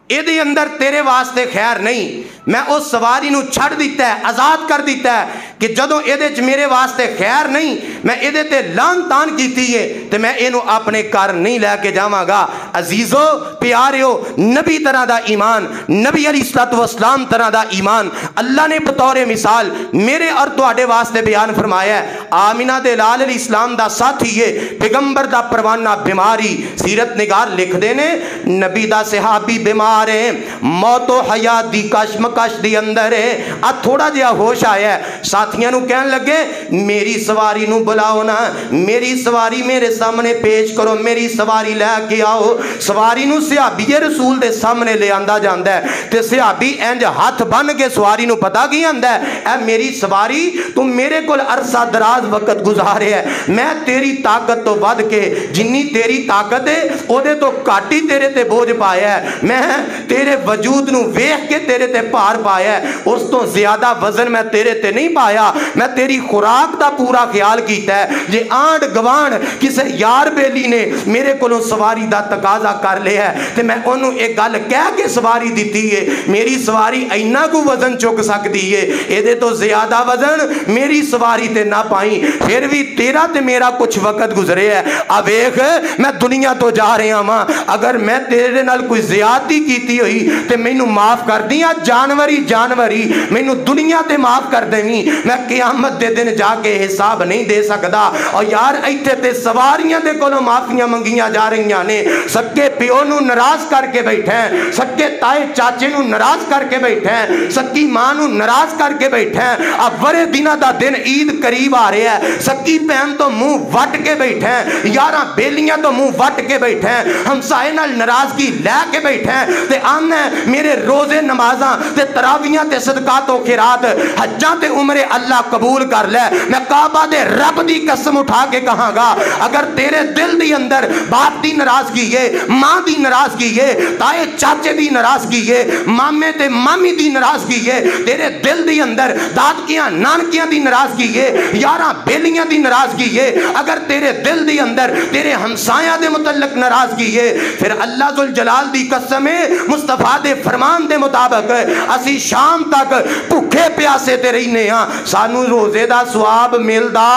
اے دے اندر تیرے واسطے خیر نہیں، میں اس سواری نو چھڑ دیتا ہے آزاد کر دیتا ہے کہ جدوں اے دے چ میرے واسطے خیر نہیں میں اے دے تے لان تان کیتی ہے تے میں اینو اپنے کار نہیں لے کے جاواں گا۔ عزیزو پیاریو نبی طرح دا ایمان، نبی علیہ السلام طرح دا ایمان اللہ نے بطور مثال میرے اور تواڈے واسطے بیان فرمایا ہے۔ آمینہ دے لال علیہ السلام دا ساتھی ہے پیغمبر دا پروانہ بیماری، سیرت نگار لکھ دینے نبی دا صحابی بیمار ہے، موت و حیات دی کشمکش دی اندر ہے، تھوڑا جہا ہوش آیا ہے، ساتھیاں نو کہن لگے میری سواری نو بلاؤ نا، میری سواری میرے سامنے پیش کرو، میری سواری لے کے آؤ۔ سواری نو صحابی رسول دے سامنے لے آندا جاندا ہے تے صحابی انج ہاتھ بن کے سواری نو پتا کی آندا ہے اے میری سواری تو میرے کول عرصہ دراز وقت گزارے ہے، میں تیری طاقت تو ود کے جنی تیری طاقت ہے او دے تو کاٹی تیرے تے بوجھ پایا ہے، میں تیرے وجود نو ویکھ کے تیرے تے پار پایا ہے، اس تو زیادہ وزن میں تیرے تے نہیں پایا، میں تیری خوراک دا پورا خیال کیتا ہے۔ جے آنڈ گوان کسے یار بیلی نے میرے کولوں سواری دا تقاضا کر لیا ہے تے میں انہوں ایک گل کہہ کے سواری دیتی ہے میری سواری اینا کو وزن چک سکتی ہے، اے دے تو زیادہ وزن میری سواری تے نہ پائیں، پھر بھی تیرا تے میرا کچھ وقت گزرے ہے، اب ایک میں دنیا تو جا رہا ہاں، اگر میں تیرے نال کوئی زیادتی کیتی ہوئی تے مینوں معاف کر دیا جانوری مینوں دنیا تے معاف کر دیویں، میں قیامت دے دن جا کے حساب نہیں دے سکدا۔ اور یار ایتھے تے سواریاں دے کولوں معافیاں منگیاں جا رہیاں نے، سکے پیو نو ناراض کر کے بیٹھے ہیں، سکے تائے چاچے نو ناراض کر کے بیٹھے ہیں، سکی ماں نو ناراض کر کے بیٹھے ہیں، اب بڑے دنوں دا دن عید قریب آ رہا ہے، سکی بہن تو منہ وٹ کے بیٹھے ہیں، یاراں بیلیاں تو منہ وٹ کے بیٹھے ہیں، ہمسائے نال ناراضگی لے کے بیٹھے ہیں تے آنا میرے روزے نمازاں تے تراویاں تے صدقات و خیرات حجاں تے عمرے اللہ قبول کر لے۔ میں کعبہ دے رب دی قسم اٹھا کے کہاں گا، اگر تیرے دل دی اندر باپ دی ناراضگی ہے، ماں دی ناراضگی ہے، تائے چاچے دی ناراضگی ہے، مامے تے مامی دی ناراضگی ہے، تیرے دل دی اندر دادکیاں نانکیاں دی ناراضگی ہے، یاراں بیلیاں دی ناراضگی ہے، اگر تیرے دل دی اندر تیرے ہمسایاں دے متعلق ناراضگی ہے، پھر اللہ ذوالجلال دی قسم ہے مصطفیٰ دے فرمان دے مطابق اسی شام تک بھوکے پیاسے تے رہنے ہاں، سانو روزے دا ثواب ملدا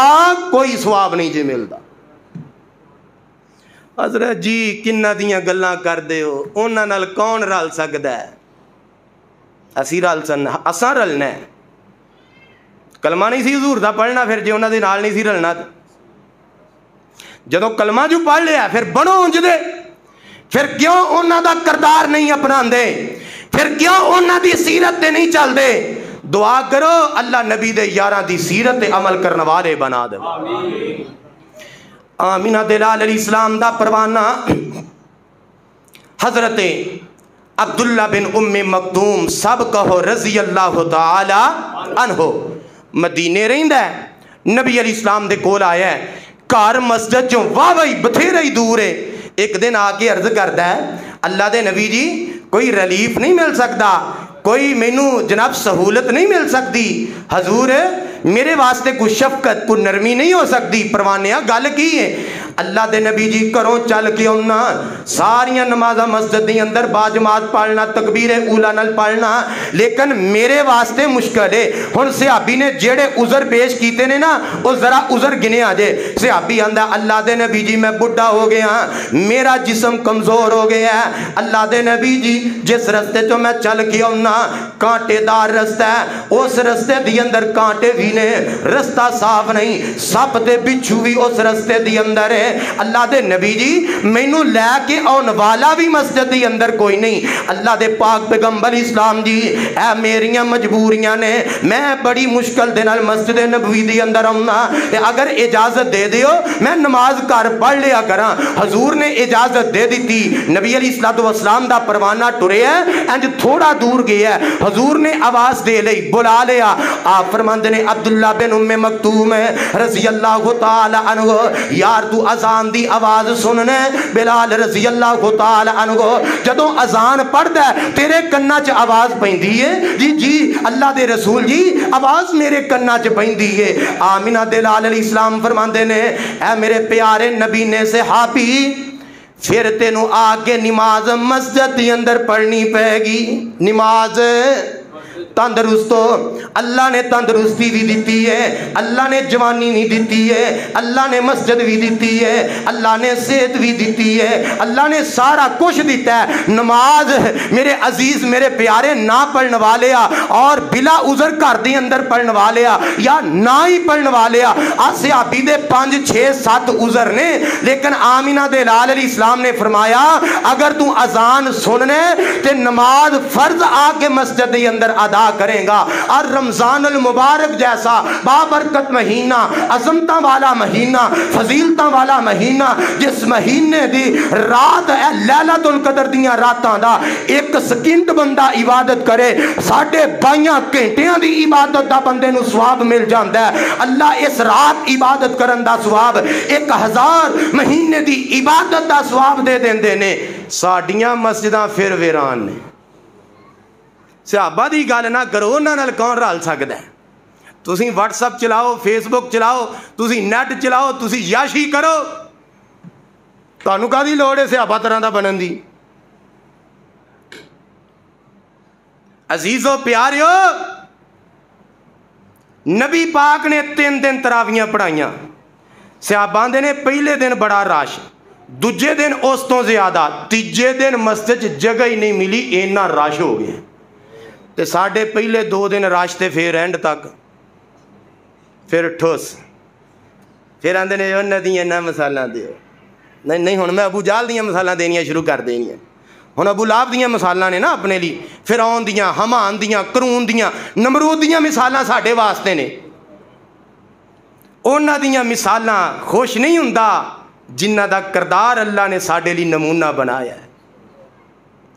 کوئی ثواب نہیں جے ملدا۔ حضرت جی کنہ دیاں گلاں کر دے ہو، انہاں نال کون رل سکدا ہے؟ اسی رل سن، اساں رلنا ہے۔ کلمہ نہیں سی حضور دا پڑھنا، پھر جے انہاں دے نال نہیں سی رلنا، جدوں کلمہ جو پڑھ لیا پھر بنو انج دے، پھر کیوں انہاں دا کردار نہیں اپنا دے، پھر کیوں انہاں دی سیرت تے نہیں چل دے؟ دعا کرو اللہ نبی دے یاراں دی سیرت تے عمل کرنے والے بنا دے۔ آمینہ دلال علیہ السلام دا پروانہ حضرت عبداللہ بن ام مکتوم سب کہو رضی اللہ تعالی عنہ مدینے رہندا ہے، نبی علیہ السلام دے کول آیا ہے، کار مسجد چوں واہ بتھیرا ہی دور ہے۔ ایک دن آ کے عرض کرتا ہے اللہ دے نبی جی کوئی ریلیف نہیں مل سکتا، کوئی مینوں جناب سہولت نہیں مل سکتی، حضور میرے واسطے کوئی شفقت کوئی نرمی نہیں ہو سکتی؟ پروانیاں گل کی ہے؟ اللہ دے نبی جی کروں چل کے آنا، ساریاں نمازاں مسجد دی اندر باجماعت پڑھنا، تکبیر اولا نال پڑھنا، لیکن میرے واسطے مشکل ہے۔ ہن صحابی نے جیڑے عذر پیش کیتے نے نا وہ ذرا عذر گنے آ جے۔ صحابی آندا اللہ دے نبی جی میں بڈھا ہو گیا، میرا جسم کمزور ہو گیا ہے، اللہ دے نبی جی جس رستے تو میں چل کے آنا کانٹے دار رستہ ہے، اس رستے دی اندر کانٹے بھی نے، رستہ صاف نہیں، سپ دے بچھو بھی اس رستے دی اندر ہے، اللہ دے نبی جی مینوں لے کے آن والا بھی مسجد دی اندر کوئی نہیں۔ اللہ دے پاک پیغمبر اسلام جی اے میریاں مجبوریاں نے، میں بڑی مشکل دے نال مسجد نبوی دی اندر آؤنا، اگر اجازت دے دیو میں نماز گھر پڑھ لیا کراں۔ حضور نے اجازت دے دیتی، نبی علیہ السلام دا پروانہ ٹرے ہے انج تھوڑا دور گیا ہے، حضور نے آواز دے لئی بلا لیا، آپ فرماندے نے عبداللہ بن ام مکتوم رضی اللہ تعالی عنہ یار تو اذان دی آواز سننے، بلال رضی اللہ تعالی عنہ جدوں اذان پڑھدا ہے تیرے کنا چ آواز پیندی ہے؟ جی جی اللہ دے رسول جی آواز میرے کنا چ پیندی ہے۔ آمینہ دلال علیہ السلام فرماندے نے اے میرے پیارے نبی نے صحابی پھر تینوں آگے نماز مسجد دی اندر پڑھنی پہے گی۔ نماز تندرستو اللہ نے تندرستی بھی دیتی ہے، اللہ نے جوانی نہیں دیتی ہے، اللہ نے مسجد بھی دیتی ہے، اللہ نے صحت بھی دیتی ہے، اللہ نے سارا کچھ دیتا ہے۔ نماز میرے عزیز میرے پیارے نہ پڑھنے والے اور بلا عذر گھر دے اندر پڑھنے والے یا نہ ہی پڑھنے والے صحابی دے 5 6 7 عذر نے، لیکن آمینہ دے لال علیہ السلام نے فرمایا اگر تو اذان سننے تے نماز فرض آ کے مسجد دے اندر ادا کریں گا، اور رمضان المبارک جیسا بابرکت مہینہ، عظمتاں والا مہینہ، فضیلتاں والا مہینہ، جس مہینے دی رات ہے لیلۃ القدر دیاں راتاں دا 1 سکنٹ بندہ عبادت کرے 22.5 گھنٹیاں دی عبادت دا بندے نو ثواب مل جاندا ہے۔ اللہ اس رات عبادت کرن دا ثواب 1000 مہینے دی عبادت دا ثواب دے دیندے نے۔ ساڈیاں مسجداں پھر ویران نے، صحابہ دی گل نہ کرو، انہاں نال کون رل سکدا ہے؟ تسی واٹس ایپ چلاؤ، فیس بک چلاؤ، تسی نیٹ چلاؤ، تسی یاشی کرو، تانوں کادی لوڑ ہے صحابہ طرح دا بنن دی؟ عزیزو پیاریو نبی پاک نے 3 دن تراویاں پڑھائیاں، صحابہ نے پہلے دن بڑا رش، دوجے دن اس تو زیادہ، تیجے دن مسجد جگہ ہی نہیں ملی، اینا رش ہو گیا تے ساڑھے پہلے 2 دن رش تے پھر اینڈ تک پھر ٹھوس، پھر آندے نے انہاں دیاں نہ مثالاں دیو، نہیں ہن میں ابو جہل دیاں مثالاں دینیاں شروع کر دینیاں، ہن ابو لہب دیاں مثالاں نے نا اپنے لی، فرعون دیاں، حمان دیاں، قرون دیاں، نمرود دیاں مثالاں ساڈے واسطے نے، انہاں دیاں مثالاں خوش نہیں ہوندا جنہاں دا کردار اللہ نے ساڈے لی نمونہ بنایا ہے۔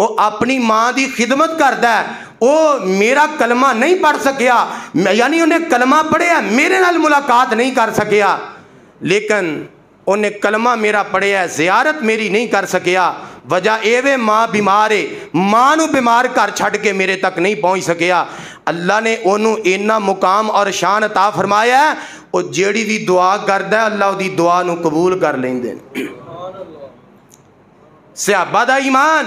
وہ اپنی ماں دی خدمت کردا ہے، وہ میرا کلمہ نہیں پڑھ سکیا، یعنی انہیں کلمہ پڑھیا میرے نال ملاقات نہیں کر سکیا، لیکن انہیں کلمہ میرا پڑھیا زیارت میری نہیں کر سکیا، وجہ ایوے ماں بیمار ہے، ماں نو بیمار کر چھڑ کے میرے تک نہیں پہنچ سکیا۔ اللہ نے انہوں اینا مقام اور شان عطا فرمایا ہے، وہ جیڑی بھی دعا کردا ہے اللہ دی دعا نو قبول کر لیندے۔ صحابہ دا ایمان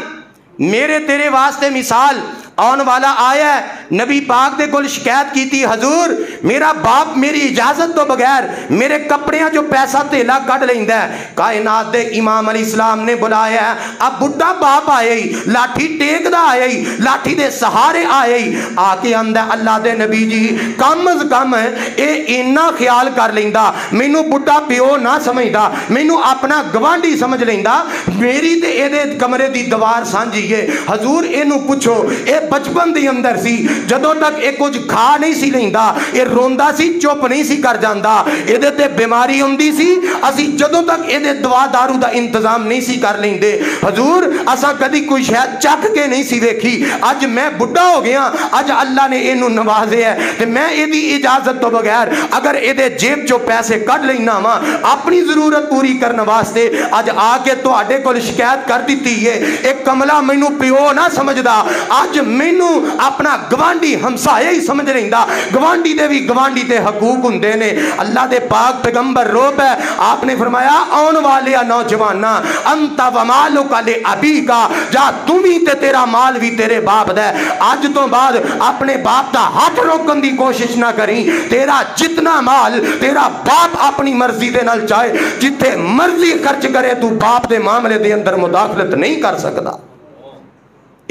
میرے تیرے واسطے مثال آن والا آیا ہے، نبی پاک دے کول شکایت کی تھی، حضور میرا باپ میری اجازت تو بغیر میرے کپڑیاں جو پیسہ تیلا کٹ لیندہ ہے۔ کائنات دے امام علیہ السلام نے بلایا ہے، اب بڑھا باپ آئے ہی، لاٹھی ٹیک دا آئے ہی، لاٹھی دے سہارے آئے ہی، آکے اندہ اللہ دے نبی جی کم از کم اے اینا خیال کر لیندہ، مینو بڑھا پیو نہ سمجھدا، مینو اپنا گوانڈی سمجھ لیندہ، میری تے اے دے کمرے دی دوار سانجیے۔ حضور اینو پوچھو، اے بچپن دی اندر سی، جدوں تک اے کچھ کھا نہیں سی لیندا، اے روندا سی، چپ نہیں سی کر جاندا، اے دے تے بیماری ہوندی سی، اسی جدوں تک اے دے دوا دارو دا انتظام نہیں سی کر لیندے۔ حضور اساں کدی کوئی شاید چک کے نہیں سی ویکھی، اج میں بڑھا ہو گیا، اج اللہ نے اینو نوازے ہے تے میں اے دی اجازت تو بغیر اگر اے دے جیب چو پیسے کٹ لینا وا اپنی ضرورت پوری کرنے واسطے، اج آ کے تواڈے کول شکایت کر دیتی ہے، ایک کملا مینوں پیو نہ سمجھدا، اج مینوں اپنا گوانڈی ہمسایہ ہی سمجھ رہندا، گوانڈی دے بھی گوانڈی تے حقوق ہوندے نے۔ اللہ دے پاک پیغمبر روپ ہے، آپ نے فرمایا آن والے نوجواناں انت و مالک لابیکا، جا تم ہی تے تیرا مال بھی تیرے باپ دا ہے، آج تو بعد اپنے باپ دا ہاتھ روکن دی کوشش نہ کریں، تیرا جتنا مال تیرا باپ اپنی مرضی دے نال چاہے جتھے مرضی خرچ کرے، تو باپ دے معاملے دے اندر مداخلت نہیں کر سکتا۔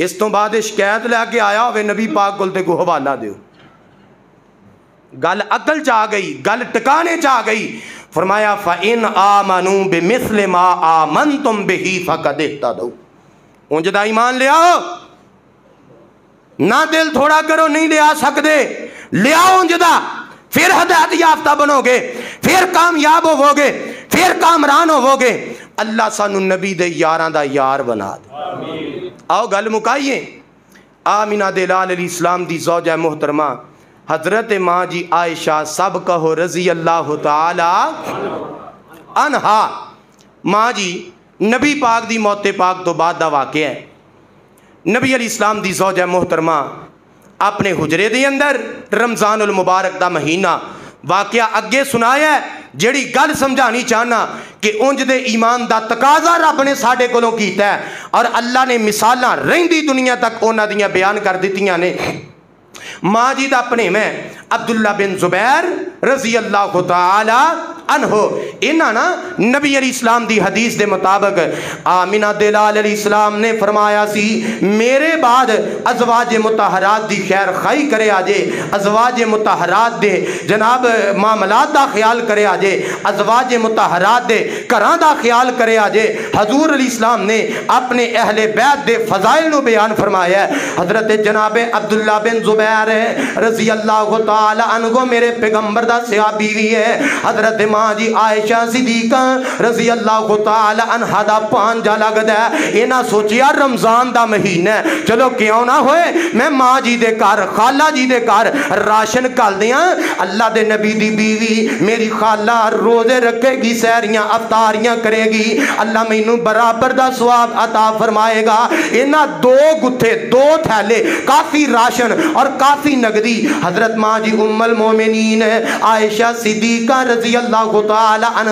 اس تو بعد شکایت لے کے آیا ہوئے نبی پاک کول تے کو حوالہ دیو، گل عقل چاہ گئی، گل ٹکانے چاہ گئی، فرمایا فَإِنْ آمَنُوا بِمِثْلِ مَا آمَنْتُمْ بِهِ فَقَدْ اهْتَدَوْا۔ اونج دا ایمان لے آؤ، نہ دل تھوڑا کرو، نہیں لے آ سکتے، لے آؤ اونج دا، پھر ہدایت یافتہ بنو گے، پھر کامیاب ہو گے، پھر کامران ہو گے۔ اللہ سانو نبی دے یاراں دا یار بنا دے۔ آؤ گل مکائیے، آمینہ دلال علیہ السلام دی زوجہ محترمہ حضرت ماں جی عائشہ سب کہو رضی اللہ تعالی عنہا، ماں جی نبی پاک دی موت پاک تو بعد دا واقعہ ہے۔ نبی علیہ السلام دی زوجہ محترمہ اپنے حجرے دے اندر رمضان المبارک دا مہینہ واقعہ اگے سنایا ہے، جیڑی گل سمجھانی چاہنا کہ اونج دے ایمان دا تقاضا رب نے ساڑھے کولوں کیتا ہے، اور اللہ نے مثالاں رہندی دنیا تک اونا دیاں بیان کر دیتیاں نے۔ ماں جی دا اپنے میں عبداللہ بن زبیر رضی اللہ تعالی عنہ، انہاں نا نبی علیہ السلام دی حدیث دے مطابق آمینہ دلال علیہ السلام نے فرمایا سی میرے بعد ازواج مطہرات دی خیر خائی کرے آجے، ازواج مطہرات دے جناب معاملات دا خیال کرے آجے، ازواج مطہرات دے کراں دا خیال کرے آجے۔ حضور علیہ السلام نے اپنے اہل بیت دے فضائل نو بیان فرمایا ہے۔ حضرت جناب عبداللہ بن زبیر رضی اللہ تعالی عنہ میرے پیغمبر دا صحابی بھی ہے، حضرت ماں جی عائشہ صدیقہ رضی اللہ تعالی عنہ دا پانجا لگ دا ہے۔ اینا سوچیا رمضان دا مہینہ ہے، چلو کیوں نہ ہوئے میں ماں جی دے کار خالہ جی دے کار راشن کال دیاں، اللہ دے نبی دی بیوی میری خالہ روزے رکھے گی، سہریاں افطاریاں کرے گی، اللہ مینوں برابر دا ثواب عطا فرمائے گا۔ اینا دو گتھے دو تھیلے کافی راشن اور کافی نگدی حضرت ماں جی ام المومنین عائشہ صدیقہ رضی اللہ تعالی عنہ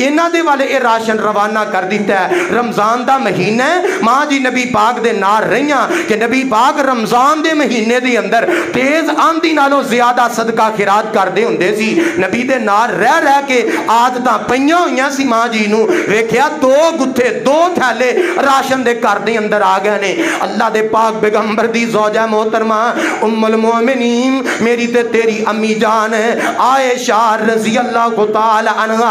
انہاں دے والے اے راشن روانہ کر دیتا ہے۔ رمضان دا مہینہ ماں جی نبی پاک دے نار رہیاں کہ نبی پاک رمضان دے مہینے دے اندر تیز آندھی نالوں زیادہ صدقہ خیرات کر دے ہوندے سی، نبی دے نار رہ کے عادتاں پئیاں ہویاں سی۔ ماں جی نو ویکھیا دو گتھے دو تھیلے راشن دے گھر دے اندر آ گئے نے۔ اللہ دے پاک پیغمبر دی زوجہ محترمہ ام المومنین میری تے تیری امی جان ہے عائشہ رضی اللہ تعالی عنہ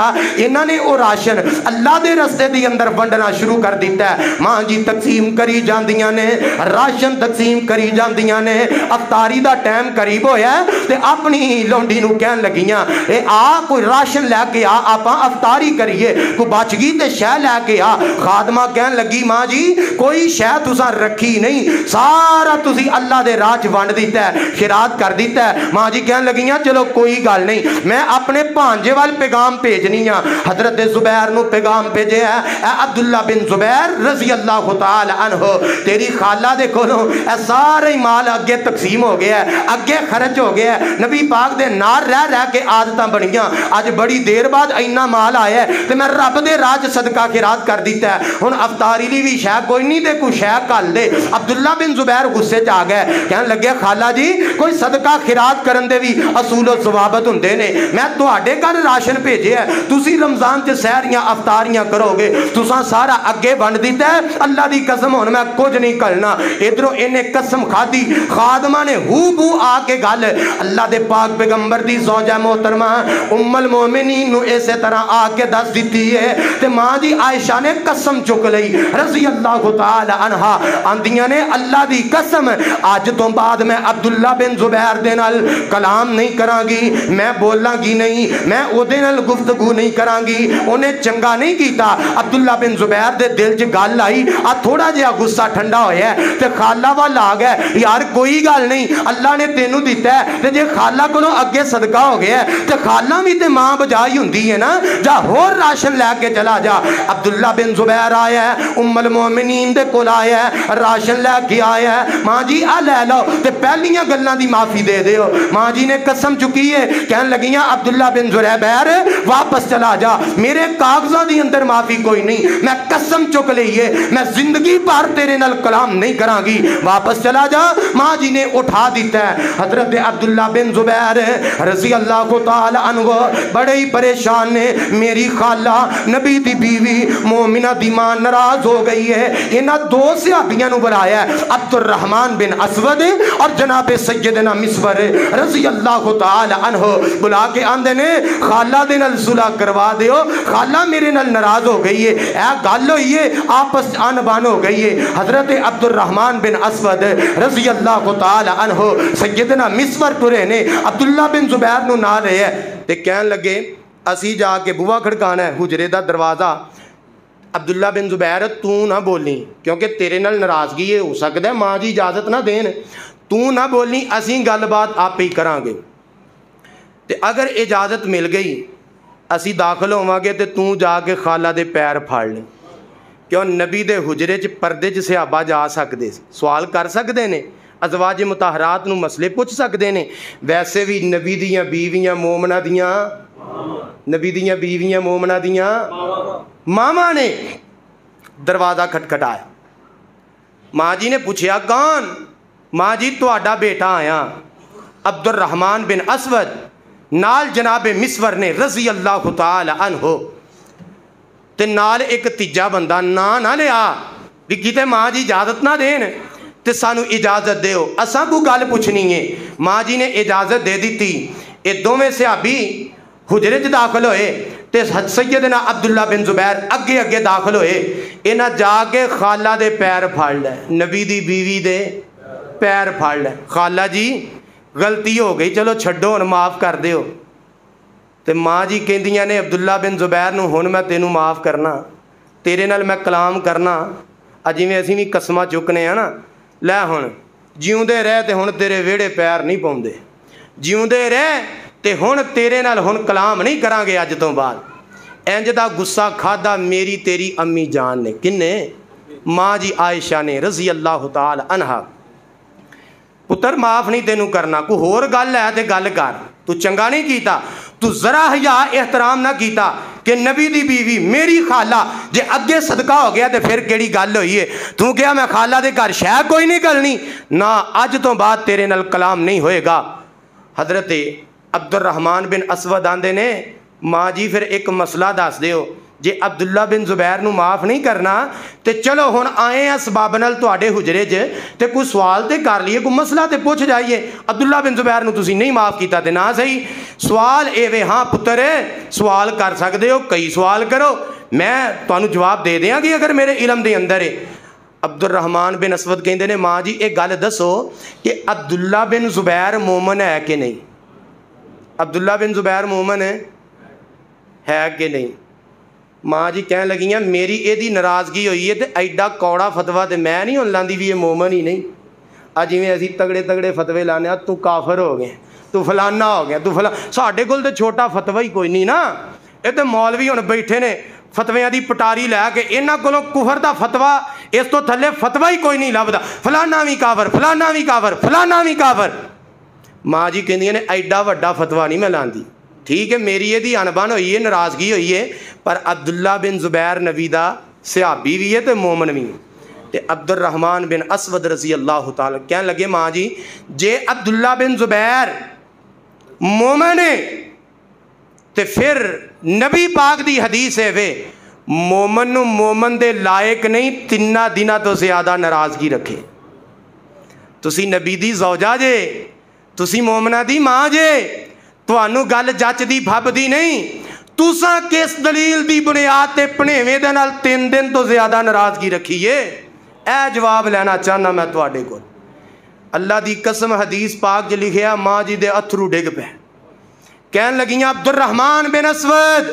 انہاں نے وہ راشن اللہ دے رستے دی اندر ونڈنا شروع کر دیتا ہے. ماں جی تقسیم کری جاندیاں نے, راشن تقسیم کری جاندیاں نے. افطاری دا ٹائم قریب ہویا ہے تے اپنی لونڈی نو کہن لگیاں اے آ کوئی راشن لے کے آ, آپاں افطاری کریے, کوئی بچ گئی تے شے لے کے آ. خادمہ کہن لگی ماں جی کوئی شے تساں رکھی نہیں, سارا تسی اللہ دے راہ چ ونڈ دیتا ہے, خیرات کر دیتا ہے. ماں جی کہن لگیاں چلو کوئی گل نہیں, میں اپنے بھانجے وال پیغام بھیجنی ہاں. حضرت زبیر نو پیغام بھیجے ہے, اے عبداللہ بن زبیر رضی اللہ تعالی عنہ, تیری خالہ دے کولوں اے سارے مال اگے تقسیم ہو گیا ہے, اگے خرچ ہو گیا ہے. نبی پاک دے نار رہ رہ کے عادتاں بنیاں, اج بڑی دیر بعد اینا مال آیا ہے تے میں رب دے راہ چ صدقہ خیرات کر دیتا ہے. ہن افطاری لی بھی شے کوئی نہیں تے کوئی شے کل دے. عبداللہ بن زبیر غصے چ آ گئے, کہن لگے خالہ جی کوئی صدقہ خیرات کرن دے بھی اصول و ضوابط ہوندے نے. میں تواڈے گھر راشن بھیجے ہے, تسی رمضان تے سحریاں افطاریاں کرو گے, تساں سارا اگے ونڈ دیتا ہے. اللہ دی قسم ہن میں کچھ نہیں کرنا. ادھروں انہیں قسم کھادی, خادمہ نے ہو بو آ کے گل اللہ دے پاک پیغمبر دی زوجہ محترمہ ام المومنین نو اسی طرح آ کے دس دیتی ہے. تے ماں جی عائشہ نے قسم چک لئی رضی اللہ تعالی عنہا, آندیاں نے اللہ دی قسم آج تو بعد میں عبداللہ بن زبیر دے نال کلام نہیں کراں گی, میں بولاں گی نہیں, میں او دے نال گفتگو نہیں کراں گی. انہیں چنگا نہیں کیتا. عبداللہ بن زبیر دے دل چ گل آئی, آ تھوڑا جہا غصہ ٹھنڈا ہویا ہے تے خالہ وال آ گئے, یار کوئی گل نہیں, اللہ نے تینوں دیتا ہے تے جے خالہ کولوں اگے صدقہ ہو گیا ہے تے خالہ بھی تے ماں بجائی ہوندی ہے نا, جا ہور راشن لے کے چلا جا. عبداللہ بن زبیر آیا ہے, ام المومنین دے کول آیا ہے, راشن لے کے آیا ہے. ماں جی آ لے لو تے پہلیاں گلاں دی معافی دے دیو. ماں جی نے قسم چکی ہے, کہن لگیاں عبداللہ بن زبیر واپس چلا جا, میرے کاغذاں دی اندر معافی کوئی نہیں, میں قسم چک لئیے میں زندگی بھر تیرے نال کلام نہیں کراں گی, واپس چلا جا. ماں جی نے اٹھا دیتا ہے. حضرت عبداللہ بن زبیر رضی اللہ تعالی عنہ بڑے ہی پریشان نے, میری خالہ نبی دی بیوی مومنہ دی ماں ناراض ہو گئی ہے. انہاں دو صحابیاں نو بلایا ہے, عبد الرحمن بن اسود اور جناب سیدنا مسور رضی اللہ تعالی عنہ, بلا کے آندے نے خالہ دے نال صلح کروا دیو, خالہ میرے نال ناراض ہو گئی ہے, اے گل ہوئی ہے آپس آن بان ہو گئی ہے. حضرت عبد الرحمن بن اسود رضی اللہ تعالی عنہ سیدنا مسور ٹرے نے, عبداللہ بن زبیر نو نہ رہے ہے تے کہن لگے اسی جا کے بوا کھڑکانا ہے حجرے دا دروازہ. عبداللہ بن زبیر تو نہ بولیں کیونکہ تیرے نال ناراضگی ہے, ہو سکتا ہے ماں جی اجازت نہ دین, تو نہ بولیں, اسی گل بات آپ ہی کران گے. تے اگر اجازت مل گئی اسی داخل ہوواں گے تے تو جا کے خالہ دے پیر پھاڑ لیں. کیوں نبی دے حجرے چ پردے چ صحابہ جا سکدے, سوال کر سکدے نے, ازواج مطہرات نو مسئلے پوچھ سکدے نے. ویسے بھی نبی دیاں بیویاں مومنہ دیاں, نبی دیاں بیویاں مومنہ دیاں ماما نے دروازہ کھٹکھٹایا. ماں جی نے پوچھیا کون؟ ماں جی تہاڈا بیٹا آیا عبد الرحمن بن اسود, نال جناب مسور نے رضی اللہ تعالی عنہ, تے نال ایک تیجا بندہ نہ لیا بھی کتے ماں جی اجازت نہ دین تے سانو اجازت دیو, اساں کو گل پوچھنی ہے. ماں جی نے اجازت دے دیتی. اے دوویں صحابی حجرے چ داخل ہوئے تے سیدنا عبداللہ بن زبیر اگے اگے داخل ہوئے. انہاں جا کے خالہ دے پیر پھاڑ لے, نبی دی بیوی دے پیر پھاڑ لے. خالہ جی غلطی ہو گئی, چلو چھڈو ہن معاف کر دیو. تے ماں جی کہندیاں نے عبداللہ بن زبیر نو ہن میں تینوں معاف کرنا, تیرے نال میں کلام کرنا. جویں اسی بھی قسماں چکنے ہیں نا, لے ہن جیوندے رہ تے ہن تیرے ویڑے پیر نہیں پاؤندے, جیوندے رہ تے ہن تیرے نال ہن کلام نہیں کران گے اج تو بعد. انج دا غصہ کھادا میری تیری امی جان نے. کنے؟ ماں جی عائشہ نے رضی اللہ تعالی عنہا. پتر معاف نہیں تینوں کرنا, کوئی ہور گل ہے تے گل کر, تو چنگا نہیں کیتا, تو ذرا حیا احترام نہ کیتا کہ نبی دی بیوی میری خالہ جے اگے صدقہ ہو گیا تے پھر کیڑی گل ہوئی ہے, تو کیا میں خالہ دے گھر شے کوئی نہیں کرنی نا, اج تو بعد تیرے نال کلام نہیں ہوئے گا. حضرت عبد الرحمن بن اسود آندے نے ماں جی پھر ایک مسئلہ دس دیو, جے عبداللہ بن زبیر نو معاف نہیں کرنا تے چلو ہن آئے ہیں سباب نال تواڈے حجرے چ تے کوئی سوال تے کر لیے, کوئی مسئلہ تے پوچھ جائیے. عبداللہ بن زبیر نو تسی نہیں معاف کیتا تے نہ صحیح, سوال اے وے ہاں پتر سوال کر سکتے ہو کئی سوال کرو میں تمہیں جواب دے دیاں گی اگر میرے علم دے اندر ہے عبد الرحمان بن اسود کہندے نے ماں جی ایک گل دسو کہ عبداللہ بن زبیر مومن ہے کہ نہیں عبداللہ بن زبیر مومن ہے کہ نہیں ماں جی کہنے لگی ہیں میری یہ ناراضگی ہوئی ہے تو ایڈا کوڑا فتوا تو میں نہیں ہوں لاندی بھی یہ مومن ہی نہیں جی اسی تگڑے تگڑے فتوے لانے تو کافر ہو گئے تو فلانا ہو گیا تو ساڈے کول تے چھوٹا فتوا ہی کوئی نہیں نا یہ تو مولوی ہن بیٹھے نے فتویاں دی پٹاری لے کے انہاں کولوں کفر دا فتوا اس تو تھلے فتوا ہی کوئی نہیں لبدا فلانا بھی کافر فلانا بھی کافر فلانا بھی کافر ماں جی کہندیاں نے ایڈا وڈا فتوا نہیں میں لاندی ٹھیک ہے میری یہ انبن ہوئی ہے ناراضگی ہوئی ہے پر عبداللہ بن زبیر نبی دا صحابی بھی ہے تو مومن بھی ہے تے عبد الرحمان بن اسود رضی اللہ تعالی کہنے لگے ماں جی جے عبداللہ بن زبیر مومن ہے تے پھر نبی پاک دی حدیث ہے وے مومن نو مومن دے لائق نہیں 3 دنوں تو زیادہ ناراضگی رکھے تسی نبی دی زوجہ جے تسی مومنہ دی ماں جے تانوں گل جچ دی پھب دی نہیں تساں کس دلیل دی بنیاد تے پنیویں دے نال 3 دن تو زیادہ ناراضگی رکھیے اے جواب لینا چاہنا میں تواڈے کول اللہ دی قسم حدیث پاک جو لکھیا ماں جی دے اتھرو ڈگ پے کہن لگیاں عبد الرحمان بن اسود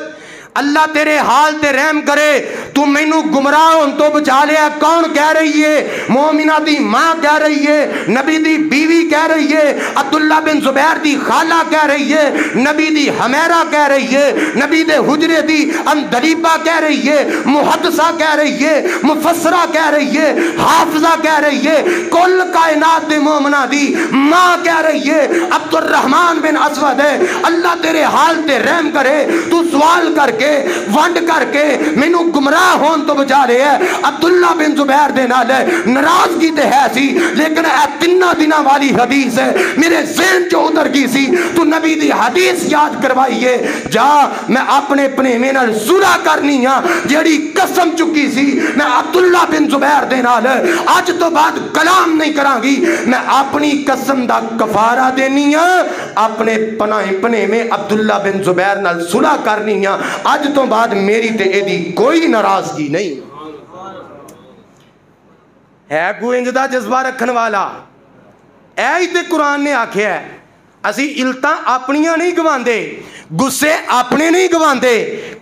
اللہ تیرے حال تے رحم کرے تو مینوں گمراہ ہون تو بچا لیا کون کہہ رہی ہے مومنہ دی ماں کہہ رہی ہے نبی دی بیوی کہہ رہی ہے عبداللہ بن زبیر دی خالہ کہہ رہی ہے نبی دی حمیرہ کہہ رہی ہے نبی دے حجرے دی اندلیبہ کہہ رہی ہے محدثہ کہہ رہی ہے مفسرہ کہہ رہی ہے حافظہ کہہ رہی ہے کل کائنات دی مومنہ دی ماں کہہ رہی ہے عبد الرحمان بن اسود ہے اللہ تیرے حال تے رحم کرے تو سوال کر کے ونڈ کر کے مینوں گمراہ ہون تو بچا رہے ہے عبداللہ بن زبیر دے نال ناراضگی تے ہے سی لیکن اے 3 دنوں والی حدیث ہے میرے ذہن چ اتر گئی سی تو نبی دی حدیث یاد کروائیے جا میں اپنے پنیویں نال صلح کرنی ہاں جیڑی قسم چکی سی میں عبداللہ بن زبیر دے نال اج تو بعد کلام نہیں کراں گی میں اپنی قسم دا کفارہ دینی ہاں اپنے پنیویں عبداللہ بن زبیر نال صلح کرنی ہاں اج تو بعد میری تے ایدی کوئی ناراضگی نہیں ہے کوئی انج دا جذبہ رکھن والا اے ہی تے قرآن نے آکھیا ہے اسی علتاں اپنیاں نہیں گواندے گسے اپنے نہیں گواندے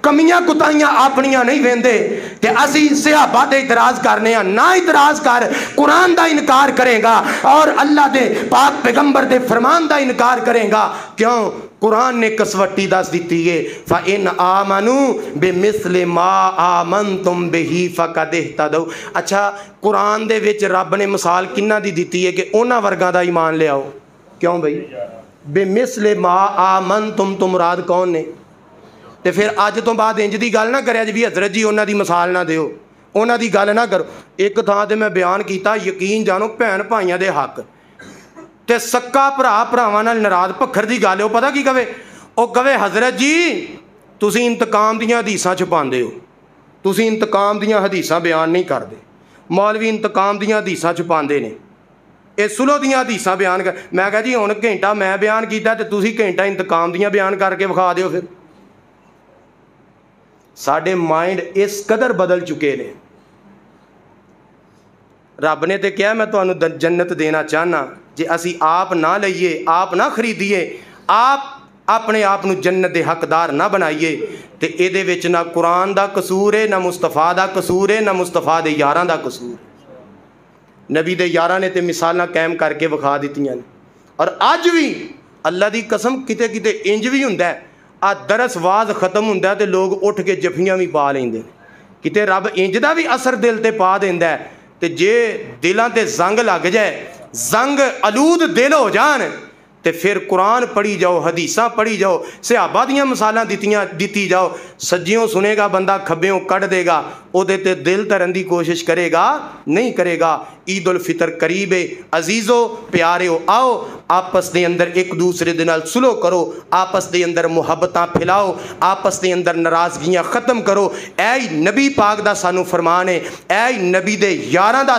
کمیاں کتائیاں اپنیاں نہیں ویندے تے اسی صحابہ دے اعتراض کرنے ہیں نہ اعتراض کر قرآن دا انکار کرے گا اور اللہ دے پاک پیغمبر دے فرمان دا انکار کرے گا کیوں قرآن نے کسوٹی دس دیتی ہے فَإِنْ آمَنُوا بِمِثْلِ مَا آمَنْتُمْ بِهِ فَقَدْ اهْتَدَوْا اچھا قرآن دے وچ رب نے مثال کنہ دی دیتی ہے کہ انہاں ورگاں دا ایمان لے آؤ کیوں بھئی بِمِثْلِ مَا آمَنْتُمْ تو مراد کون نے تے پھر آج تو بعد انج دی گل نہ کریا جی حضرت جی انہاں دی مثال نہ دیو انہاں دی گل نہ کرو ایک تھاں تے میں بیان کیتا یقین جانو بھین بھائیاں دے حق تے سکا بھرا بھراواں نال ناراض پکھر دی گل ہے او پتہ کی کہے او کہے حضرت جی تسی انتقام دیاں حدیثاں چھپاندے ہو تسی انتقام دیاں حدیثاں بیان نہیں کردے مولوی انتقام دیاں حدیثاں چھپاندے نے اے سلو دیاں حدیثاں بیان کر میں کہا جی ہن گھنٹہ میں بیان کیتا تے تسی گھنٹہ انتقام دیاں بیان کر کے وکھا دیو پھر ساڈے مائنڈ اس قدر بدل چکے نے رب نے تے کیا میں تانوں جنت دینا چاہنا جے اسی آپ نہ لئیے آپ نہ خریدیے آپ اپنے آپ نو جنت دے حقدار نہ بنائیے تے اے دے وچ نہ قرآن دا قصور ہے نہ مصطفیٰ دا قصور ہے نہ مصطفیٰ دے یاراں دا قصور ہے نبی دے یاراں نے تے مثالاں قائم کر کے وکھا دتیاں اور اج بھی اللہ دی قسم کتے کتے انج بھی ہوندا ہے آ درس واز ختم ہوندا ہے تے لوگ اٹھ کے جفیاں بھی پا لیندے کتے رب انج دا بھی اثر دل تے پا دیندا ہے تے جے دلاں تے زنگ لگ جائے زنگ آلود دل ہو جان تے پھر قرآن پڑھی جاؤ حدیثاں پڑھی جاؤ صحابہ دیاں مثالاں دیتی جاؤ سجیوں سنے گا بندہ کھبیوں کٹ دے گا ਉਹਦੇ ਤੇ ਦਿਲ ਧਰਨ ਦੀ ਕੋਸ਼ਿਸ਼ ਕਰੇਗਾ? ਨਹੀਂ ਕਰੇਗਾ। ਈਦ ਉਲ ਫਿਤਰ ਕਰੀਬ ਹੈ। ਅਜ਼ੀਜ਼ੋ ਪਿਆਰਿਓ, ਆਓ ਆਪਸ ਦੇ ਅੰਦਰ ਇੱਕ ਦੂਸਰੇ ਦੇ ਨਾਲ ਸੁਲੋ ਕਰੋ, ਆਪਸ ਦੇ ਅੰਦਰ ਮੁਹੱਬਤਾਂ ਫੈਲਾਓ, ਆਪਸ ਦੇ ਅੰਦਰ ਨਾਰਾਜ਼ਗੀਆਂ ਖਤਮ ਕਰੋ। ਐ ਹੀ ਨਬੀ ਪਾਕ ਦਾ ਸਾਨੂੰ ਫਰਮਾਨ ਹੈ, ਐ ਹੀ ਨਬੀ ਦੇ ਯਾਰਾਂ ਦਾ